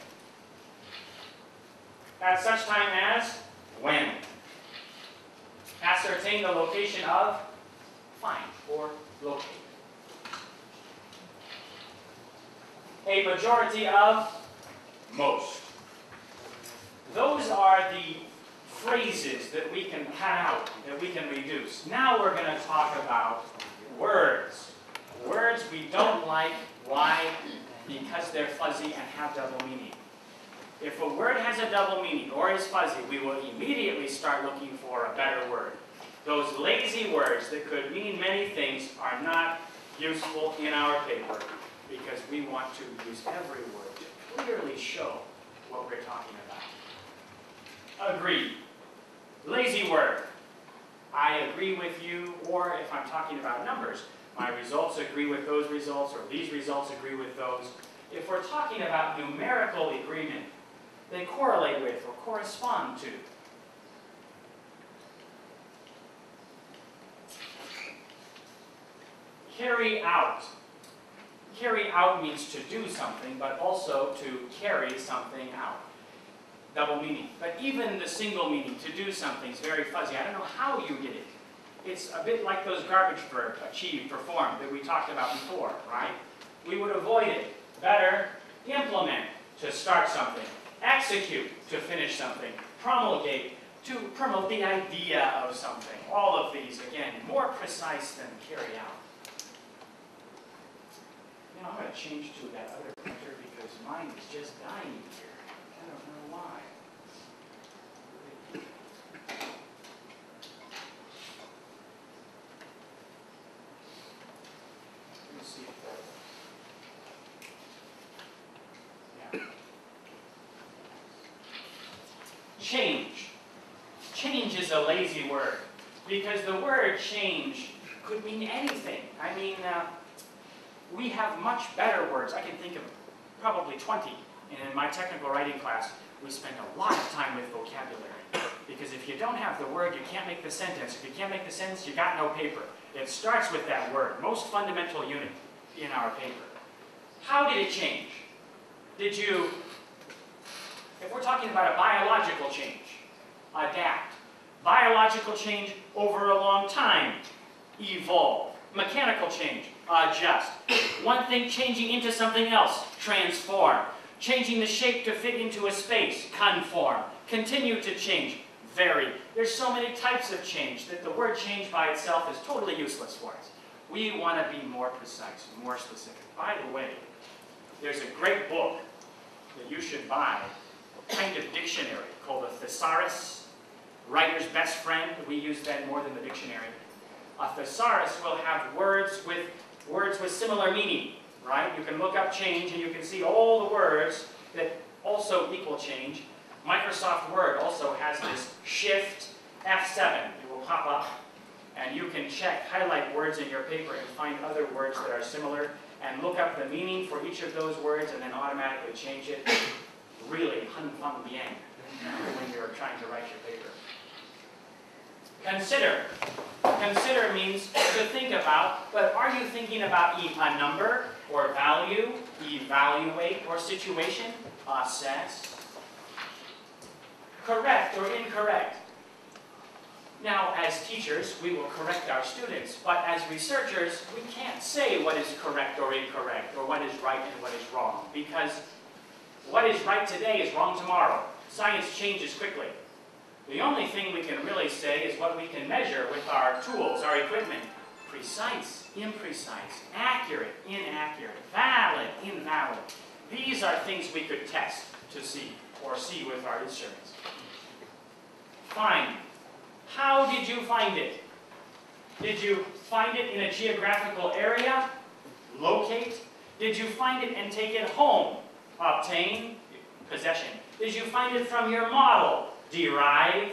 At such time as when. Ascertain the location of, find or locate. A majority of, most. Those are the phrases that we can cut out, that we can reduce. Now we're going to talk about words. Words we don't like. Why? Because they're fuzzy and have double meaning. If a word has a double meaning or is fuzzy, we will immediately start looking for a better word. Those lazy words that could mean many things are not useful in our paper, because we want to use every word to clearly show what we're talking about. Agree. Lazy word. I agree with you, or if I'm talking about numbers, my results agree with those results, or these results agree with those. If we're talking about numerical agreement, they correlate with or correspond to. Carry out. Carry out means to do something, but also to carry something out. Double meaning. But even the single meaning, to do something, is very fuzzy. I don't know how you get it. It's a bit like those garbage verbs, achieve, perform, that we talked about before, right? We would avoid it. Better, implement, to start something. Execute, to finish something. Promulgate, to promote the idea of something. All of these, again, more precise than carry out. You know, I'm going to change to that other picture because mine is just dying here. I don't know why. Let me see if that... Yeah. Change. Change is a lazy word, because the word change could mean anything. I mean, we have much better words. I can think of probably 20. And in my technical writing class, we spend a lot of time with vocabulary. Because if you don't have the word, you can't make the sentence. If you can't make the sentence, you got no paper. It starts with that word, most fundamental unit in our paper. How did it change? Did you, if we're talking about a biological change, adapt. Biological change over a long time, evolve. Mechanical change, adjust. One thing changing into something else, transform. Changing the shape to fit into a space, conform. Continue to change, vary. There's so many types of change that the word change by itself is totally useless for us. We want to be more precise, more specific. By the way, there's a great book that you should buy, a kind of dictionary called a thesaurus, writer's best friend. We use that more than the dictionary. A thesaurus will have words with similar meaning, right? You can look up change and you can see all the words that also equal change. Microsoft Word also has this shift F7. It will pop up. And you can highlight words in your paper and find other words that are similar, and look up the meaning for each of those words and then automatically change it. Really, hun fang bien, when you're trying to write your paper. Consider. Consider means to think about, but are you thinking about a number or value, evaluate, or situation? Assess. Correct or incorrect. Now, as teachers, we will correct our students, but as researchers, we can't say what is correct or incorrect, or what is right and what is wrong, because what is right today is wrong tomorrow. Science changes quickly. The only thing we can really say is what we can measure with our tools, our equipment. Precise, imprecise, accurate, inaccurate, valid, invalid. These are things we could test to see, or see with our instruments. Find. How did you find it? Did you find it in a geographical area? Locate. Did you find it and take it home? Obtain. Possession. Did you find it from your model? Derive.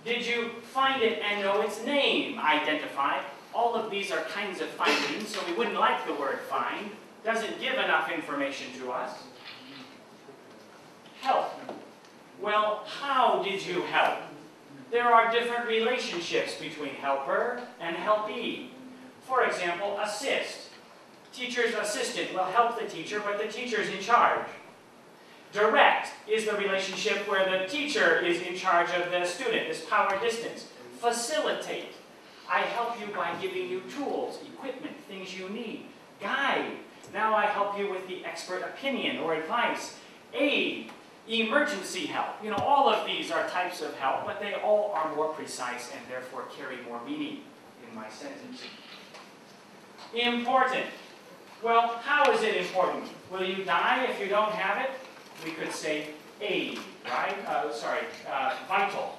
Did you find it and know its name? Identify. All of these are kinds of findings, so we wouldn't like the word find. Doesn't give enough information to us. Help. Well, how did you help? There are different relationships between helper and helpee. For example, assist. Teacher's assistant will help the teacher, but the teacher's in charge. Direct is the relationship where the teacher is in charge of the student, this power distance. Facilitate. I help you by giving you tools, equipment, things you need. Guide. Now I help you with the expert opinion or advice. Aid. Emergency help. You know, all of these are types of help, but they all are more precise and therefore carry more meaning in my sentence. Important. Well, how is it important? Will you die if you don't have it? We could say aid, right? Vital.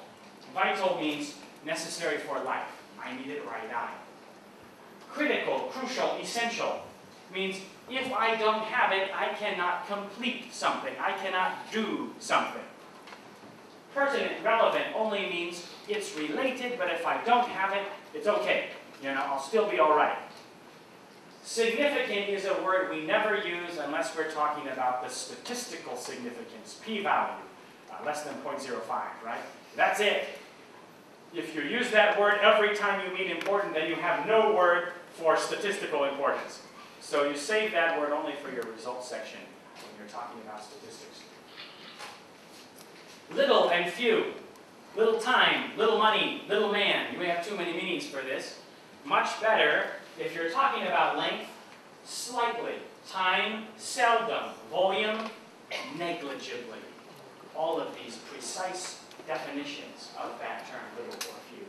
Vital means necessary for life. I need it or I die. Critical, crucial, essential means if I don't have it, I cannot complete something. I cannot do something. Pertinent, relevant only means it's related, but if I don't have it, it's okay. You know, I'll still be all right. Significant is a word we never use unless we're talking about the statistical significance, p-value, less than 0.05, right? That's it. If you use that word every time you mean important, then you have no word for statistical importance. So you save that word only for your results section when you're talking about statistics. Little and few. Little time, little money, little man. You may have too many meanings for this. Much better, if you're talking about length, slightly. Time, seldom. Volume, negligibly. All of these precise definitions of that term, little or few.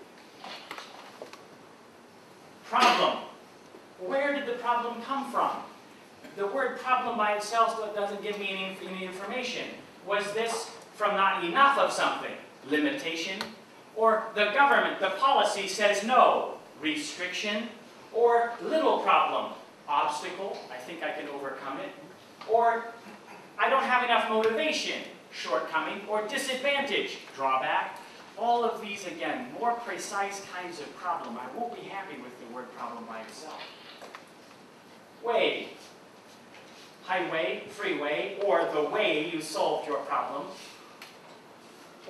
Problem. Where did the problem come from? The word problem by itself doesn't give me any information. Was this from not enough of something? Limitation? Or the government, the policy says no? Restriction? Or little problem? Obstacle? I think I can overcome it. Or I don't have enough motivation? Shortcoming? Or disadvantage? Drawback? All of these, again, more precise kinds of problem. I won't be happy with the word problem by itself. Way. Highway, freeway, or the way you solved your problem.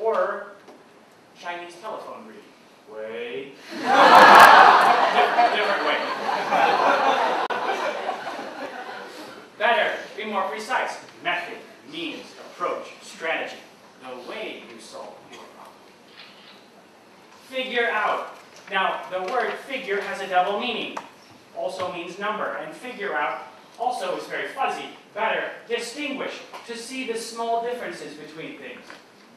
Or Chinese telephone reading. Way. Different way. Better, be more precise. Method, means, approach, strategy. The way you solve your problem. Figure out. Now, the word figure has a double meaning. Also means number, and figure out also is very fuzzy. Better, distinguish, to see the small differences between things.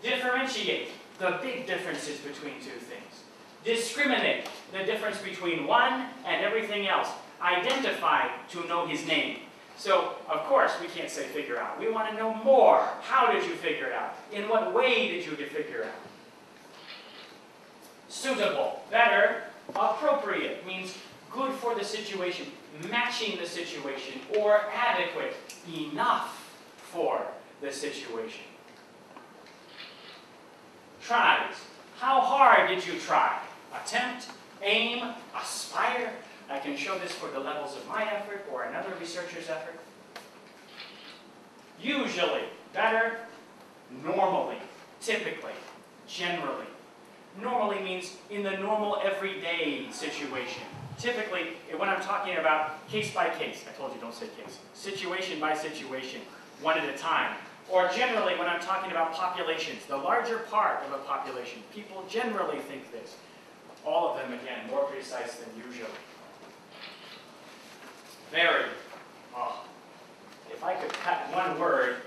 Differentiate, the big differences between two things. Discriminate, the difference between one and everything else. Identify, to know his name. So, of course, we can't say figure out. We want to know more. How did you figure it out? In what way did you figure it out? Suitable, better, appropriate, means good for the situation, matching the situation, or adequate, enough for the situation. Tries. How hard did you try? Attempt, aim, aspire. I can show this for the levels of my effort or another researcher's effort. Usually, better, normally, typically, generally. Normally means in the normal everyday situation. Typically, when I'm talking about case by case, I told you don't say case, situation by situation, one at a time. Or generally, when I'm talking about populations, the larger part of a population, people generally think this. All of them, again, more precise than usual. Very. Oh, if I could cut one word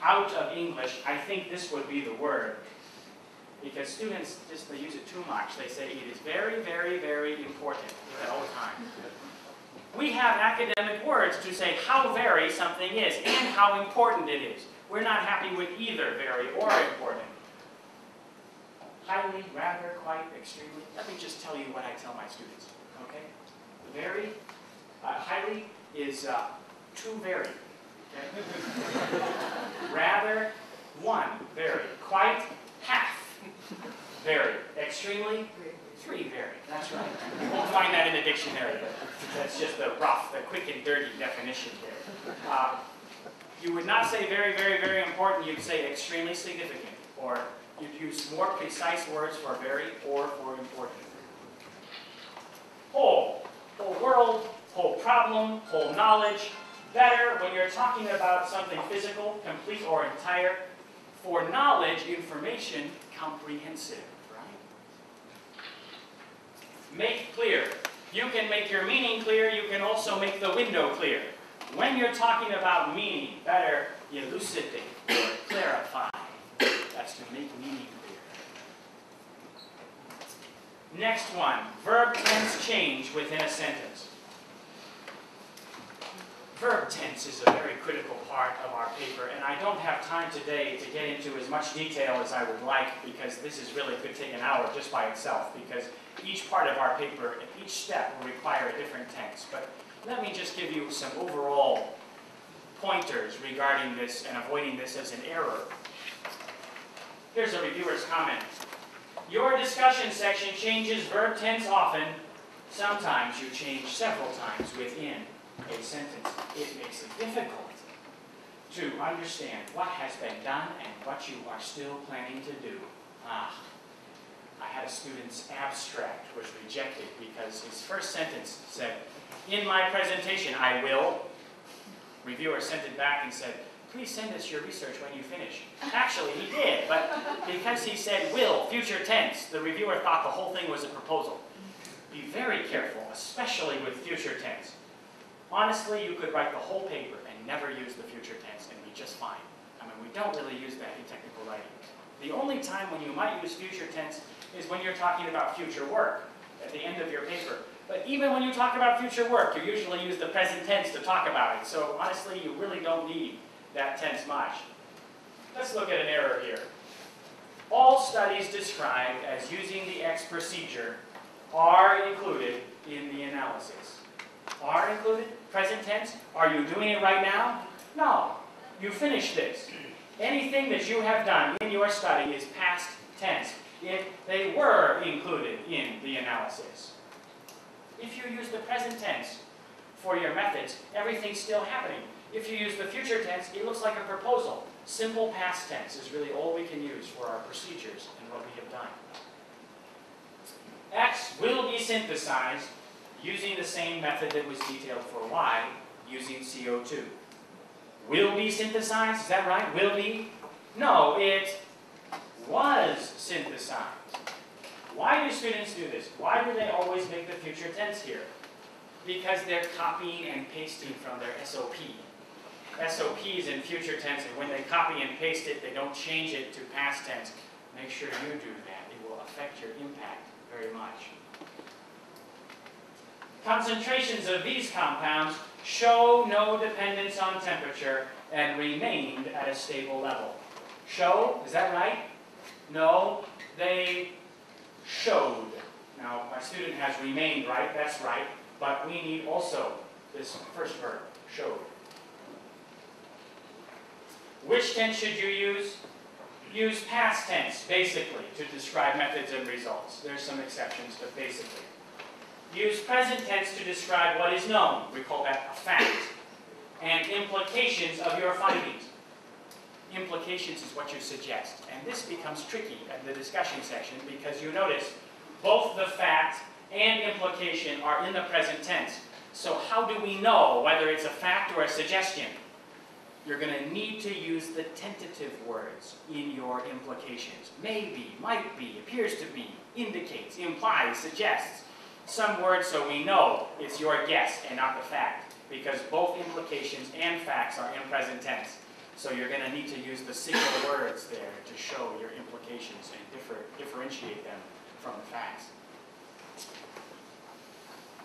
out of English, I think this would be the word. Because students, just they use it too much. They say it is very, very, very important. They do that all the time. We have academic words to say how very something is and how important it is. We're not happy with either very or important. Highly, rather, quite, extremely. Let me just tell you what I tell my students. Okay? Very, highly is too very. Okay? Rather, one, very. Quite, half. Very. Extremely, three very. That's right. You won't find that in the dictionary, but that's just the rough, the quick and dirty definition there. You would not say very, very, very important. You'd say extremely significant. Or you'd use more precise words for very or for important. Whole. Whole world, whole problem, whole knowledge. Better when you're talking about something physical, complete or entire. For knowledge, information, comprehensive, right? Make clear. You can make your meaning clear. You can also make the window clear. When you're talking about meaning, better elucidate or clarify. That's to make meaning clear. Next one, verb tense change within a sentence. Verb tense is a very critical part of our paper, and I don't have time today to get into as much detail as I would like, because this is really could take an hour just by itself, because each part of our paper, each step will require a different tense. But let me just give you some overall pointers regarding this and avoiding this as an error. Here's a reviewer's comment. Your discussion section changes verb tense often. Sometimes you change several times within a sentence. It makes it difficult to understand what has been done and what you are still planning to do. I had a student's abstract was rejected because his first sentence said, "In my presentation, I will." Reviewer sent it back and said, "Please send us your research when you finish." Actually, he did, but because he said will, future tense, the reviewer thought the whole thing was a proposal. Be very careful, especially with future tense. Honestly, you could write the whole paper and never use the future tense and be just fine. I mean, we don't really use that in technical writing. The only time when you might use future tense is when you're talking about future work at the end of your paper. But even when you talk about future work, you usually use the present tense to talk about it. So honestly, you really don't need that tense much. Let's look at an error here. All studies described as using the X procedure are included in the analysis. Are included? Present tense? Are you doing it right now? No. You finished this. Anything that you have done in your study is past tense if they were included in the analysis. If you use the present tense for your methods, everything's still happening. If you use the future tense, it looks like a proposal. Simple past tense is really all we can use for our procedures and what we have done. X will be synthesized using the same method that was detailed for Y, using CO2. Will be synthesized, is that right? Will be? No, it was synthesized. Why do students do this? Why do they always make the future tense here? Because they're copying and pasting from their SOP. SOPs in future tense, and when they copy and paste it, they don't change it to past tense. Make sure you do that. It will affect your impact very much. Concentrations of these compounds show no dependence on temperature and remained at a stable level. Show, is that right? No, they showed. Now, my student has remained right, that's right, but we need also this first verb, showed. Which tense should you use? Use past tense, basically, to describe methods and results. There's some exceptions, but basically. Use present tense to describe what is known. We call that a fact. And implications of your findings. Implications is what you suggest. And this becomes tricky at the discussion section because you notice both the fact and implication are in the present tense. So how do we know whether it's a fact or a suggestion? You're going to need to use the tentative words in your implications. Maybe, might be, appears to be, indicates, implies, suggests. Some words so we know it's your guess and not the fact, because both implications and facts are in present tense. So you're going to need to use the single words there to show your implications and differentiate them from the facts.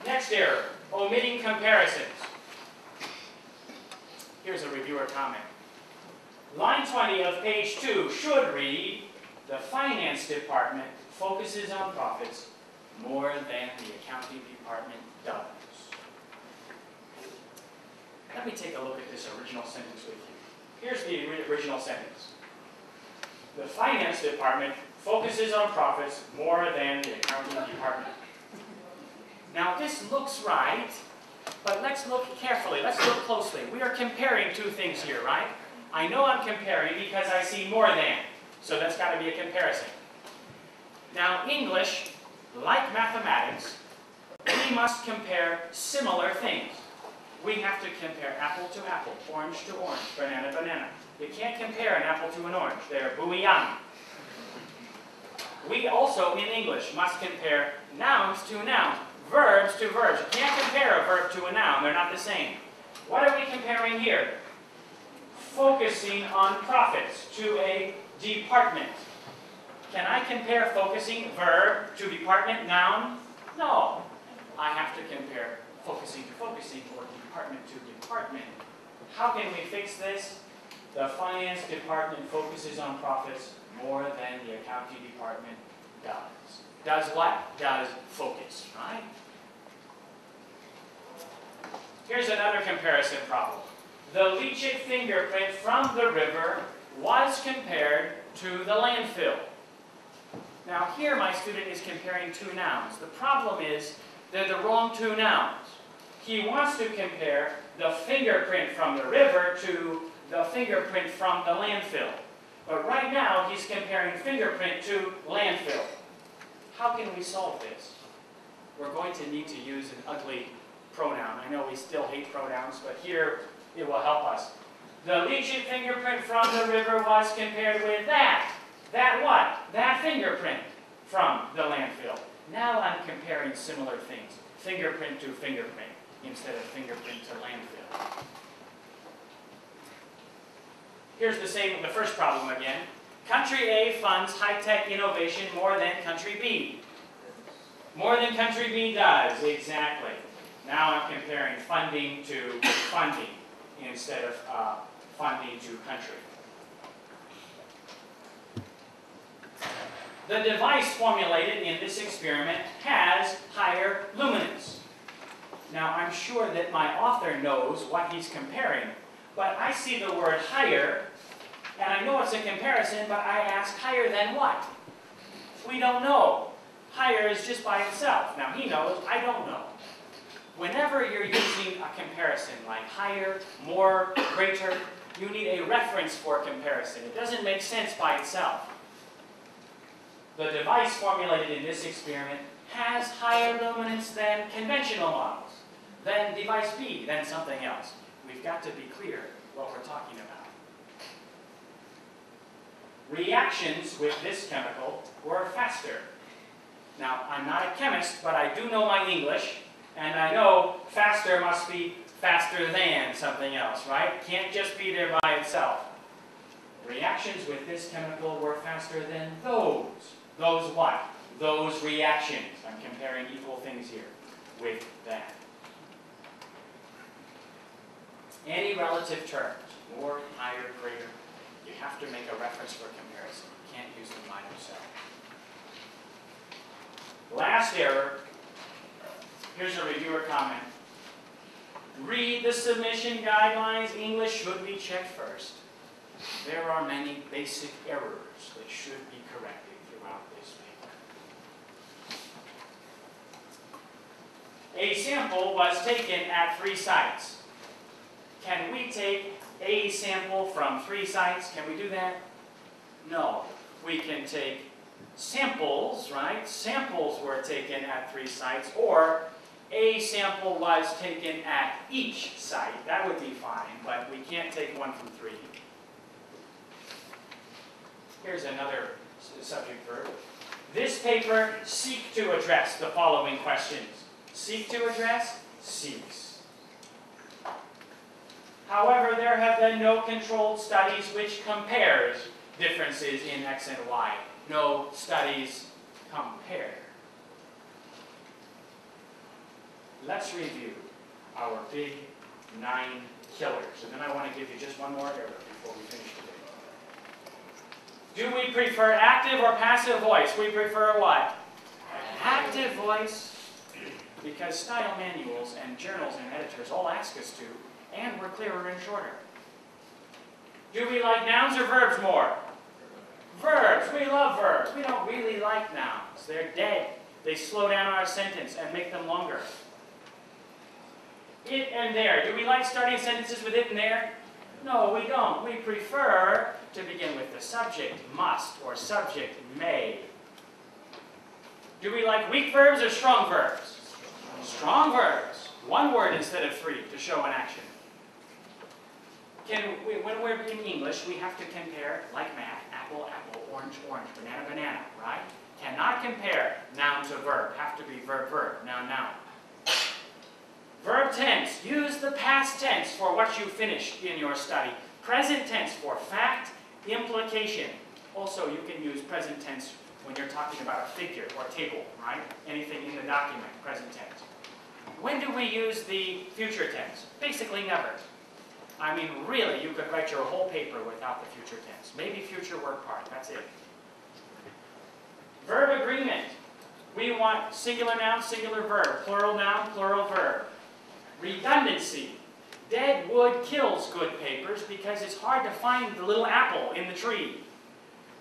Next error, omitting comparisons. Here's a reviewer comment. Line 20 of page 2 should read, the finance department focuses on profits more than the accounting department does. Let me take a look at this original sentence with you. Here's the original sentence. The finance department focuses on profits more than the accounting department. Now this looks right, but let's look carefully, let's look closely. We are comparing two things here, right? I know I'm comparing because I see more than, so that's got to be a comparison. Now English, like mathematics, we must compare similar things. We have to compare apple to apple, orange to orange, banana to banana. You can't compare an apple to an orange. They're booyah. We also, in English, must compare nouns to nouns, verbs to verbs. You can't compare a verb to a noun. They're not the same. What are we comparing here? Focusing on profits to a department. Can I compare focusing, verb, to department, noun? No. I have to compare focusing to focusing or department to department. How can we fix this? The finance department focuses on profits more than the accounting department does. Does what? Does focus, right? Here's another comparison problem. The leachate fingerprint from the river was compared to the landfill. Now here my student is comparing two nouns. The problem is they're the wrong two nouns. He wants to compare the fingerprint from the river to the fingerprint from the landfill. But right now he's comparing fingerprint to landfill. How can we solve this? We're going to need to use an ugly pronoun. I know we still hate pronouns, but here it will help us. The leachate fingerprint from the river was compared with that. That what? That fingerprint from the landfill. Now I'm comparing similar things. Fingerprint to fingerprint instead of fingerprint to landfill. Here's the first problem again. Country A funds high-tech innovation more than country B. More than country B does, exactly. Now I'm comparing funding to funding instead of funding to country. The device formulated in this experiment has higher luminance. Now I'm sure that my author knows what he's comparing, but I see the word higher, and I know it's a comparison, but I ask higher than what? We don't know. Higher is just by itself. Now he knows, I don't know. Whenever you're using a comparison like higher, more, greater, you need a reference for comparison. It doesn't make sense by itself. The device formulated in this experiment has higher luminance than conventional models, than device B, than something else. We've got to be clear what we're talking about. Reactions with this chemical were faster. Now, I'm not a chemist, but I do know my English, and I know faster must be faster than something else, right? Can't just be there by itself. Reactions with this chemical were faster than those. Those what? Those reactions. I'm comparing equal things here with that. Any relative terms, more, higher, greater, you have to make a reference for comparison. You can't use them by themselves. Last error. Here's a reviewer comment. Read the submission guidelines. English should be checked first. there are many basic errors that should be corrected throughout this paper. A sample was taken at 3 sites. Can we take a sample from 3 sites? Can we do that? No. We can take samples, right? Samples were taken at 3 sites, or a sample was taken at each site. That would be fine, but we can't take one from 3. Here's another subject verb. This paper seeks to address the following questions. Seek to address, seeks. However, there have been no controlled studies which compares differences in X and Y. No studies compare. Let's review our big 9 killers. And then I want to give you just one more error before we finish today. Do we prefer active or passive voice? We prefer what? Active voice. Because style manuals and journals and editors all ask us to, and we're clearer and shorter. Do we like nouns or verbs more? Verbs. We love verbs. We don't really like nouns. They're dead. They slow down our sentence and make them longer. It and there. Do we like starting sentences with it and there? No, we don't. We prefer to begin with the subject must or subject may. Do we like weak verbs or strong verbs? Strong verbs. 1 word instead of 3 to show an action. When we're in English, we have to compare, like math, apple, apple, orange, orange, banana, banana, right? Cannot compare noun to verb. Have to be verb, verb, noun, noun. Verb tense. Use the past tense for what you finished in your study. Present tense for fact, implication. Also, you can use present tense when you're talking about a figure or table, right? Anything in the document, present tense. When do we use the future tense? Basically never. I mean, really, you could write your whole paper without the future tense. Maybe future work part, that's it. Verb agreement. We want singular noun, singular verb, plural noun, plural verb. Redundancy. Dead wood kills good papers because it's hard to find the little apple in the tree.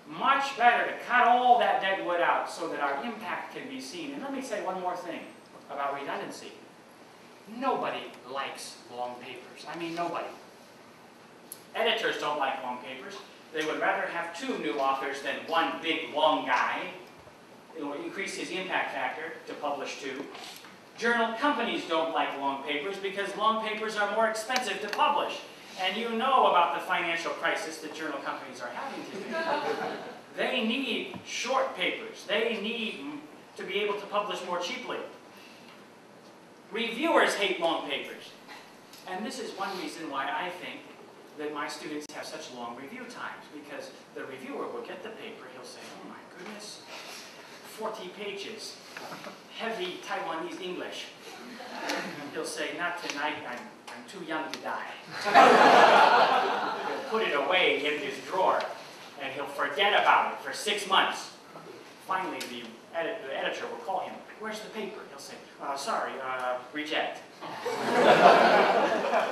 Much better to cut all that dead wood out so that our impact can be seen. And let me say one more thing about redundancy. Nobody likes long papers. I mean, nobody. Editors don't like long papers. They would rather have 2 new authors than 1 big, long guy. It will increase his impact factor to publish 2. Journal companies don't like long papers because long papers are more expensive to publish. And you know about the financial crisis that journal companies are having today. They need short papers. They need to be able to publish more cheaply. Reviewers hate long papers. And this is one reason why I think that my students have such long review times, because the reviewer will get the paper, he'll say, oh my goodness, 40 pages, heavy Taiwanese English. He'll say, not tonight, I'm too young to die. He'll put it away in his drawer, and he'll forget about it for 6 months. Finally, the editor will call him, where's the paper? He'll say, sorry, reject.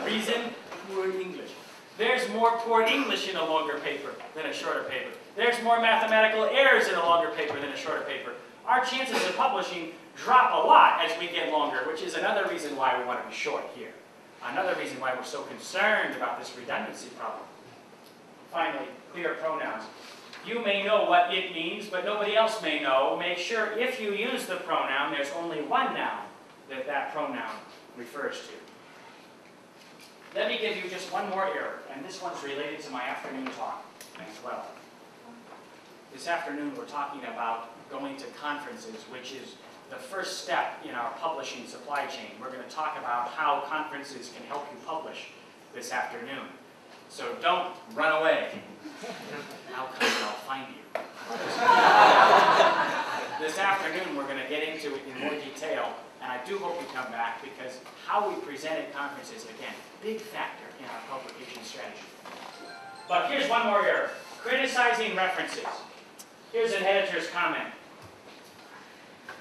Reason, poor English. There's more poor English in a longer paper than a shorter paper. There's more mathematical errors in a longer paper than a shorter paper. Our chances of publishing drop a lot as we get longer, which is another reason why we want to be short here. Another reason why we're so concerned about this redundancy problem. Finally, clear pronouns. You may know what it means, but nobody else may know. Make sure if you use the pronoun, there's only one noun that that pronoun refers to. Let me give you just one more error, and this one's related to my afternoon talk as well. This afternoon we're talking about going to conferences, which is the first step in our publishing supply chain. We're going to talk about how conferences can help you publish this afternoon. So don't run away. I'll come and I'll find you. This afternoon we're going to get into it in more detail, and I do hope you come back, because how we present at conferences, again, big factor in our publication strategy. But here's one more error. Criticizing references. Here's an editor's comment.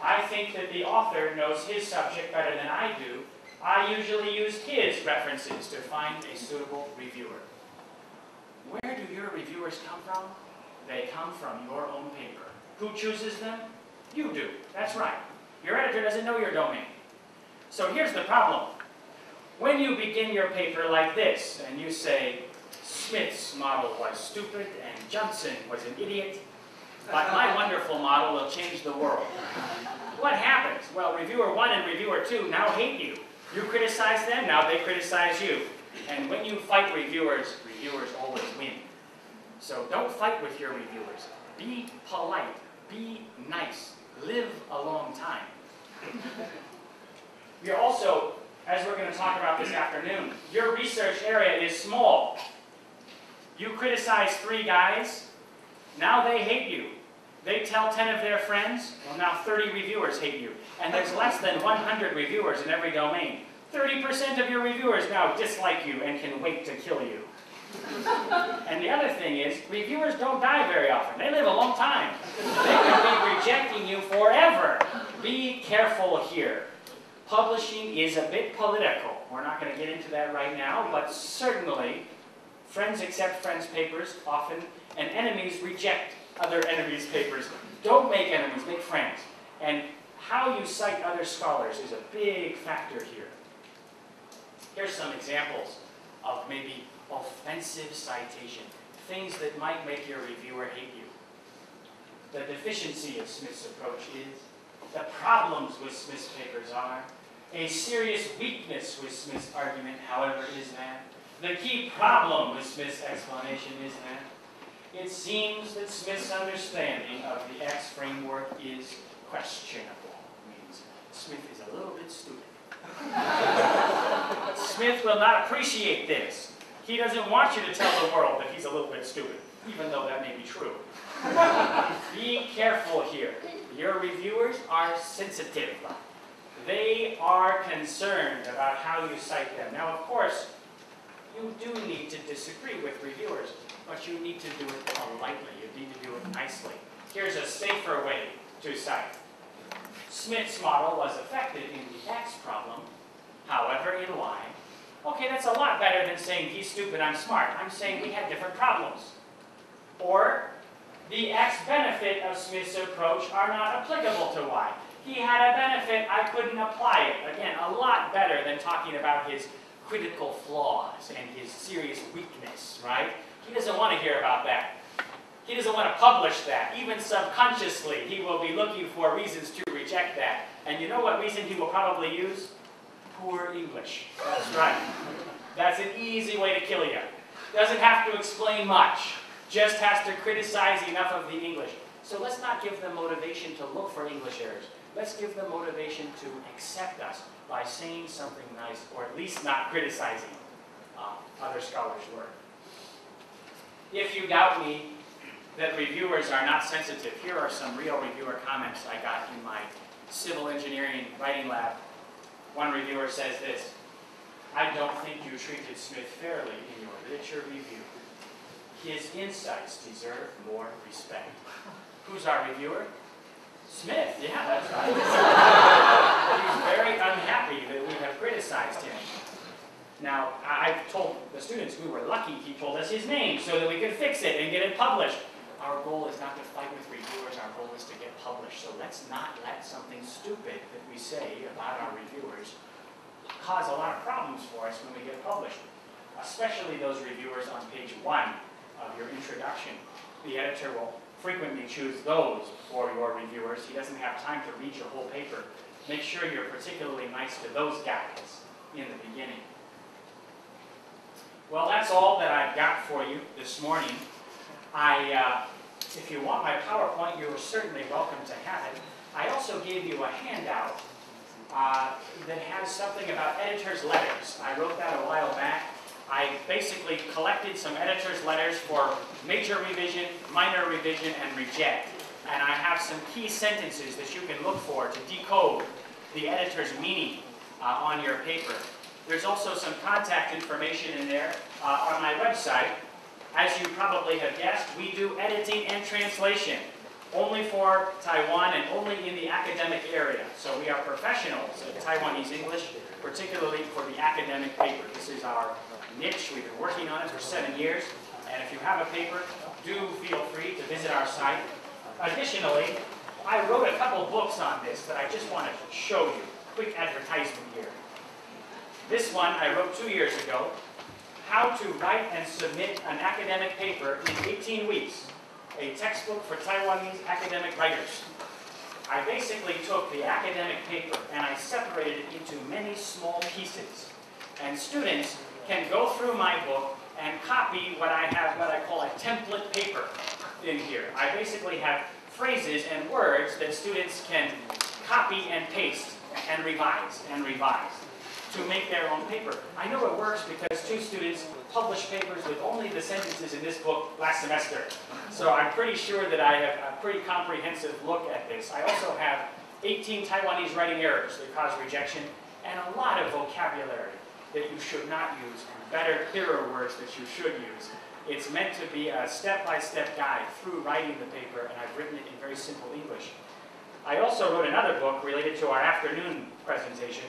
I think that the author knows his subject better than I do. I usually use his references to find a suitable reviewer. Where do your reviewers come from? They come from your own paper. Who chooses them? You do. That's right. Your editor doesn't know your domain. So here's the problem. When you begin your paper like this, and you say, Smith's model was stupid and Johnson was an idiot, but my wonderful model will change the world. What happens? Well, reviewer 1 and reviewer 2 now hate you. You criticize them, now they criticize you. And when you fight reviewers, reviewers always win. So don't fight with your reviewers. Be polite. Be nice. Live a long time. You're also, as we're going to talk about this afternoon, your research area is small. You criticize 3 guys, now they hate you. They tell 10 of their friends, well now 30 reviewers hate you. And there's less than 100 reviewers in every domain. 30% of your reviewers now dislike you and can wait to kill you. And the other thing is, reviewers don't die very often. They live a long time. They could be rejecting you forever. Be careful here. Publishing is a bit political. We're not going to get into that right now, but certainly friends accept friends' papers often, and enemies reject other enemies' papers. Don't make enemies, make friends. And how you cite other scholars is a big factor here. Here's some examples of maybe offensive citation, things that might make your reviewer hate you. The deficiency of Smith's approach is, the problems with Smith's papers are, a serious weakness with Smith's argument, however, is that, the key problem with Smith's explanation is that, it seems that Smith's understanding of the X framework is questionable. It means Smith is a little bit stupid. Smith will not appreciate this. He doesn't want you to tell the world that he's a little bit stupid, even though that may be true. Be careful here. Your reviewers are sensitive. They are concerned about how you cite them. Now, of course, you do need to disagree with reviewers, but you need to do it politely. You need to do it nicely. Here's a safer way to cite. Smith's model was affected in the X problem, however, in Y. Okay, that's a lot better than saying he's stupid, I'm smart. I'm saying we had different problems. Or, the X benefit of Smith's approach are not applicable to Y. He had a benefit, I couldn't apply it. Again, a lot better than talking about his critical flaws and his serious weakness, right? He doesn't want to hear about that. He doesn't want to publish that. Even subconsciously, he will be looking for reasons to reject that. And you know what reason he will probably use? Poor English. That's right. That's an easy way to kill you. Doesn't have to explain much. Just has to criticize enough of the English. So let's not give them motivation to look for English errors. Let's give them motivation to accept us by saying something nice, or at least not criticizing other scholars' work. If you doubt me that reviewers are not sensitive, here are some real reviewer comments I got in my civil engineering writing lab. One reviewer says this: I don't think you treated Smith fairly in your literature review. His insights deserve more respect. Who's our reviewer? Smith, yeah, that's right. He's very unhappy that we have criticized him. Now, I've told the students we were lucky he told us his name so that we could fix it and get it published. Our goal is not to fight with reviewers, our goal is to get published. So let's not let something stupid that we say about our reviewers cause a lot of problems for us when we get published. Especially those reviewers on page 1 of your introduction. The editor will frequently choose those for your reviewers. He doesn't have time to read your whole paper. Make sure you're particularly nice to those guys in the beginning. Well, that's all that I've got for you this morning. If you want my PowerPoint, you're certainly welcome to have it. I also gave you a handout that has something about editors' letters. I wrote that a while back. I basically collected some editors' letters for major revision, minor revision, and reject. And I have some key sentences that you can look for to decode the editor's meaning on your paper. There's also some contact information in there on my website. As you probably have guessed, we do editing and translation only for Taiwan and only in the academic area. So we are professionals at Taiwanese English, particularly for the academic paper. This is our niche. We've been working on it for 7 years. And if you have a paper, do feel free to visit our site. Additionally, I wrote a couple books on this that I just want to show you. Quick advertisement here. This one I wrote 2 years ago, How to Write and Submit an Academic Paper in 18 Weeks, a textbook for Taiwanese academic writers. I basically took the academic paper and I separated it into many small pieces. And students can go through my book and copy what I call a template paper in here. I basically have phrases and words that students can copy and paste and revise to make their own paper. I know it works because 2 students published papers with only the sentences in this book last semester. So I'm pretty sure that I have a pretty comprehensive look at this. I also have 18 Taiwanese writing errors that cause rejection and a lot of vocabulary that you should not use and better, clearer words that you should use. It's meant to be a step-by-step guide through writing the paper, and I've written it in very simple English. I also wrote another book related to our afternoon presentation,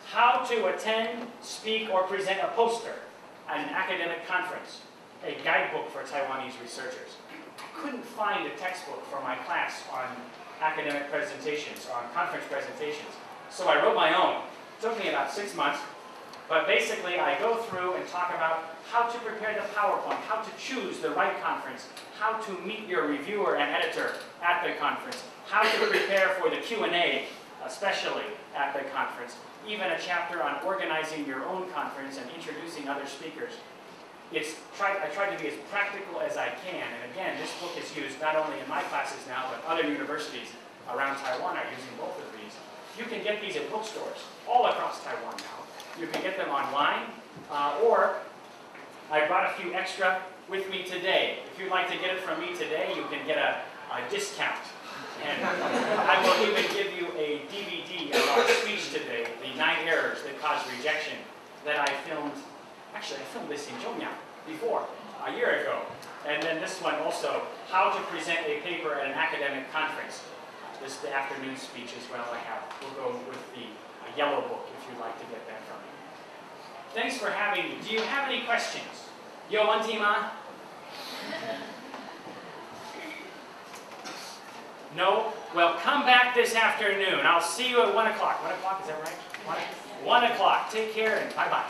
How to Attend, Speak, or Present a Poster at an Academic Conference, a guidebook for Taiwanese researchers. I couldn't find a textbook for my class on academic presentations, on conference presentations, so I wrote my own. It took me about 6 months, but basically I go through and talk about how to prepare the PowerPoint, how to choose the right conference, how to meet your reviewer and editor at the conference, how to prepare for the Q&A, especially at the conference, even a chapter on organizing your own conference and introducing other speakers. I try to be as practical as I can, and again, this book is used not only in my classes now, but other universities around Taiwan are using both of these. You can get these at bookstores all across Taiwan now. You can get them online, or I brought a few extra with me today. If you'd like to get it from me today, you can get a discount. And I will even give you a DVD of our speech today, the 9 errors that cause rejection, that I filmed. Actually, I filmed this in Zhongyang before, a year ago. And then this one also, how to present a paper at an academic conference. This is the afternoon speech as well I have. We'll go with the yellow book if you'd like to get that from me. Thanks for having me. Do you have any questions? Yo, Antima? No? Well, come back this afternoon. I'll see you at 1 o'clock. 1 o'clock, is that right? 1 o'clock. Take care and bye-bye.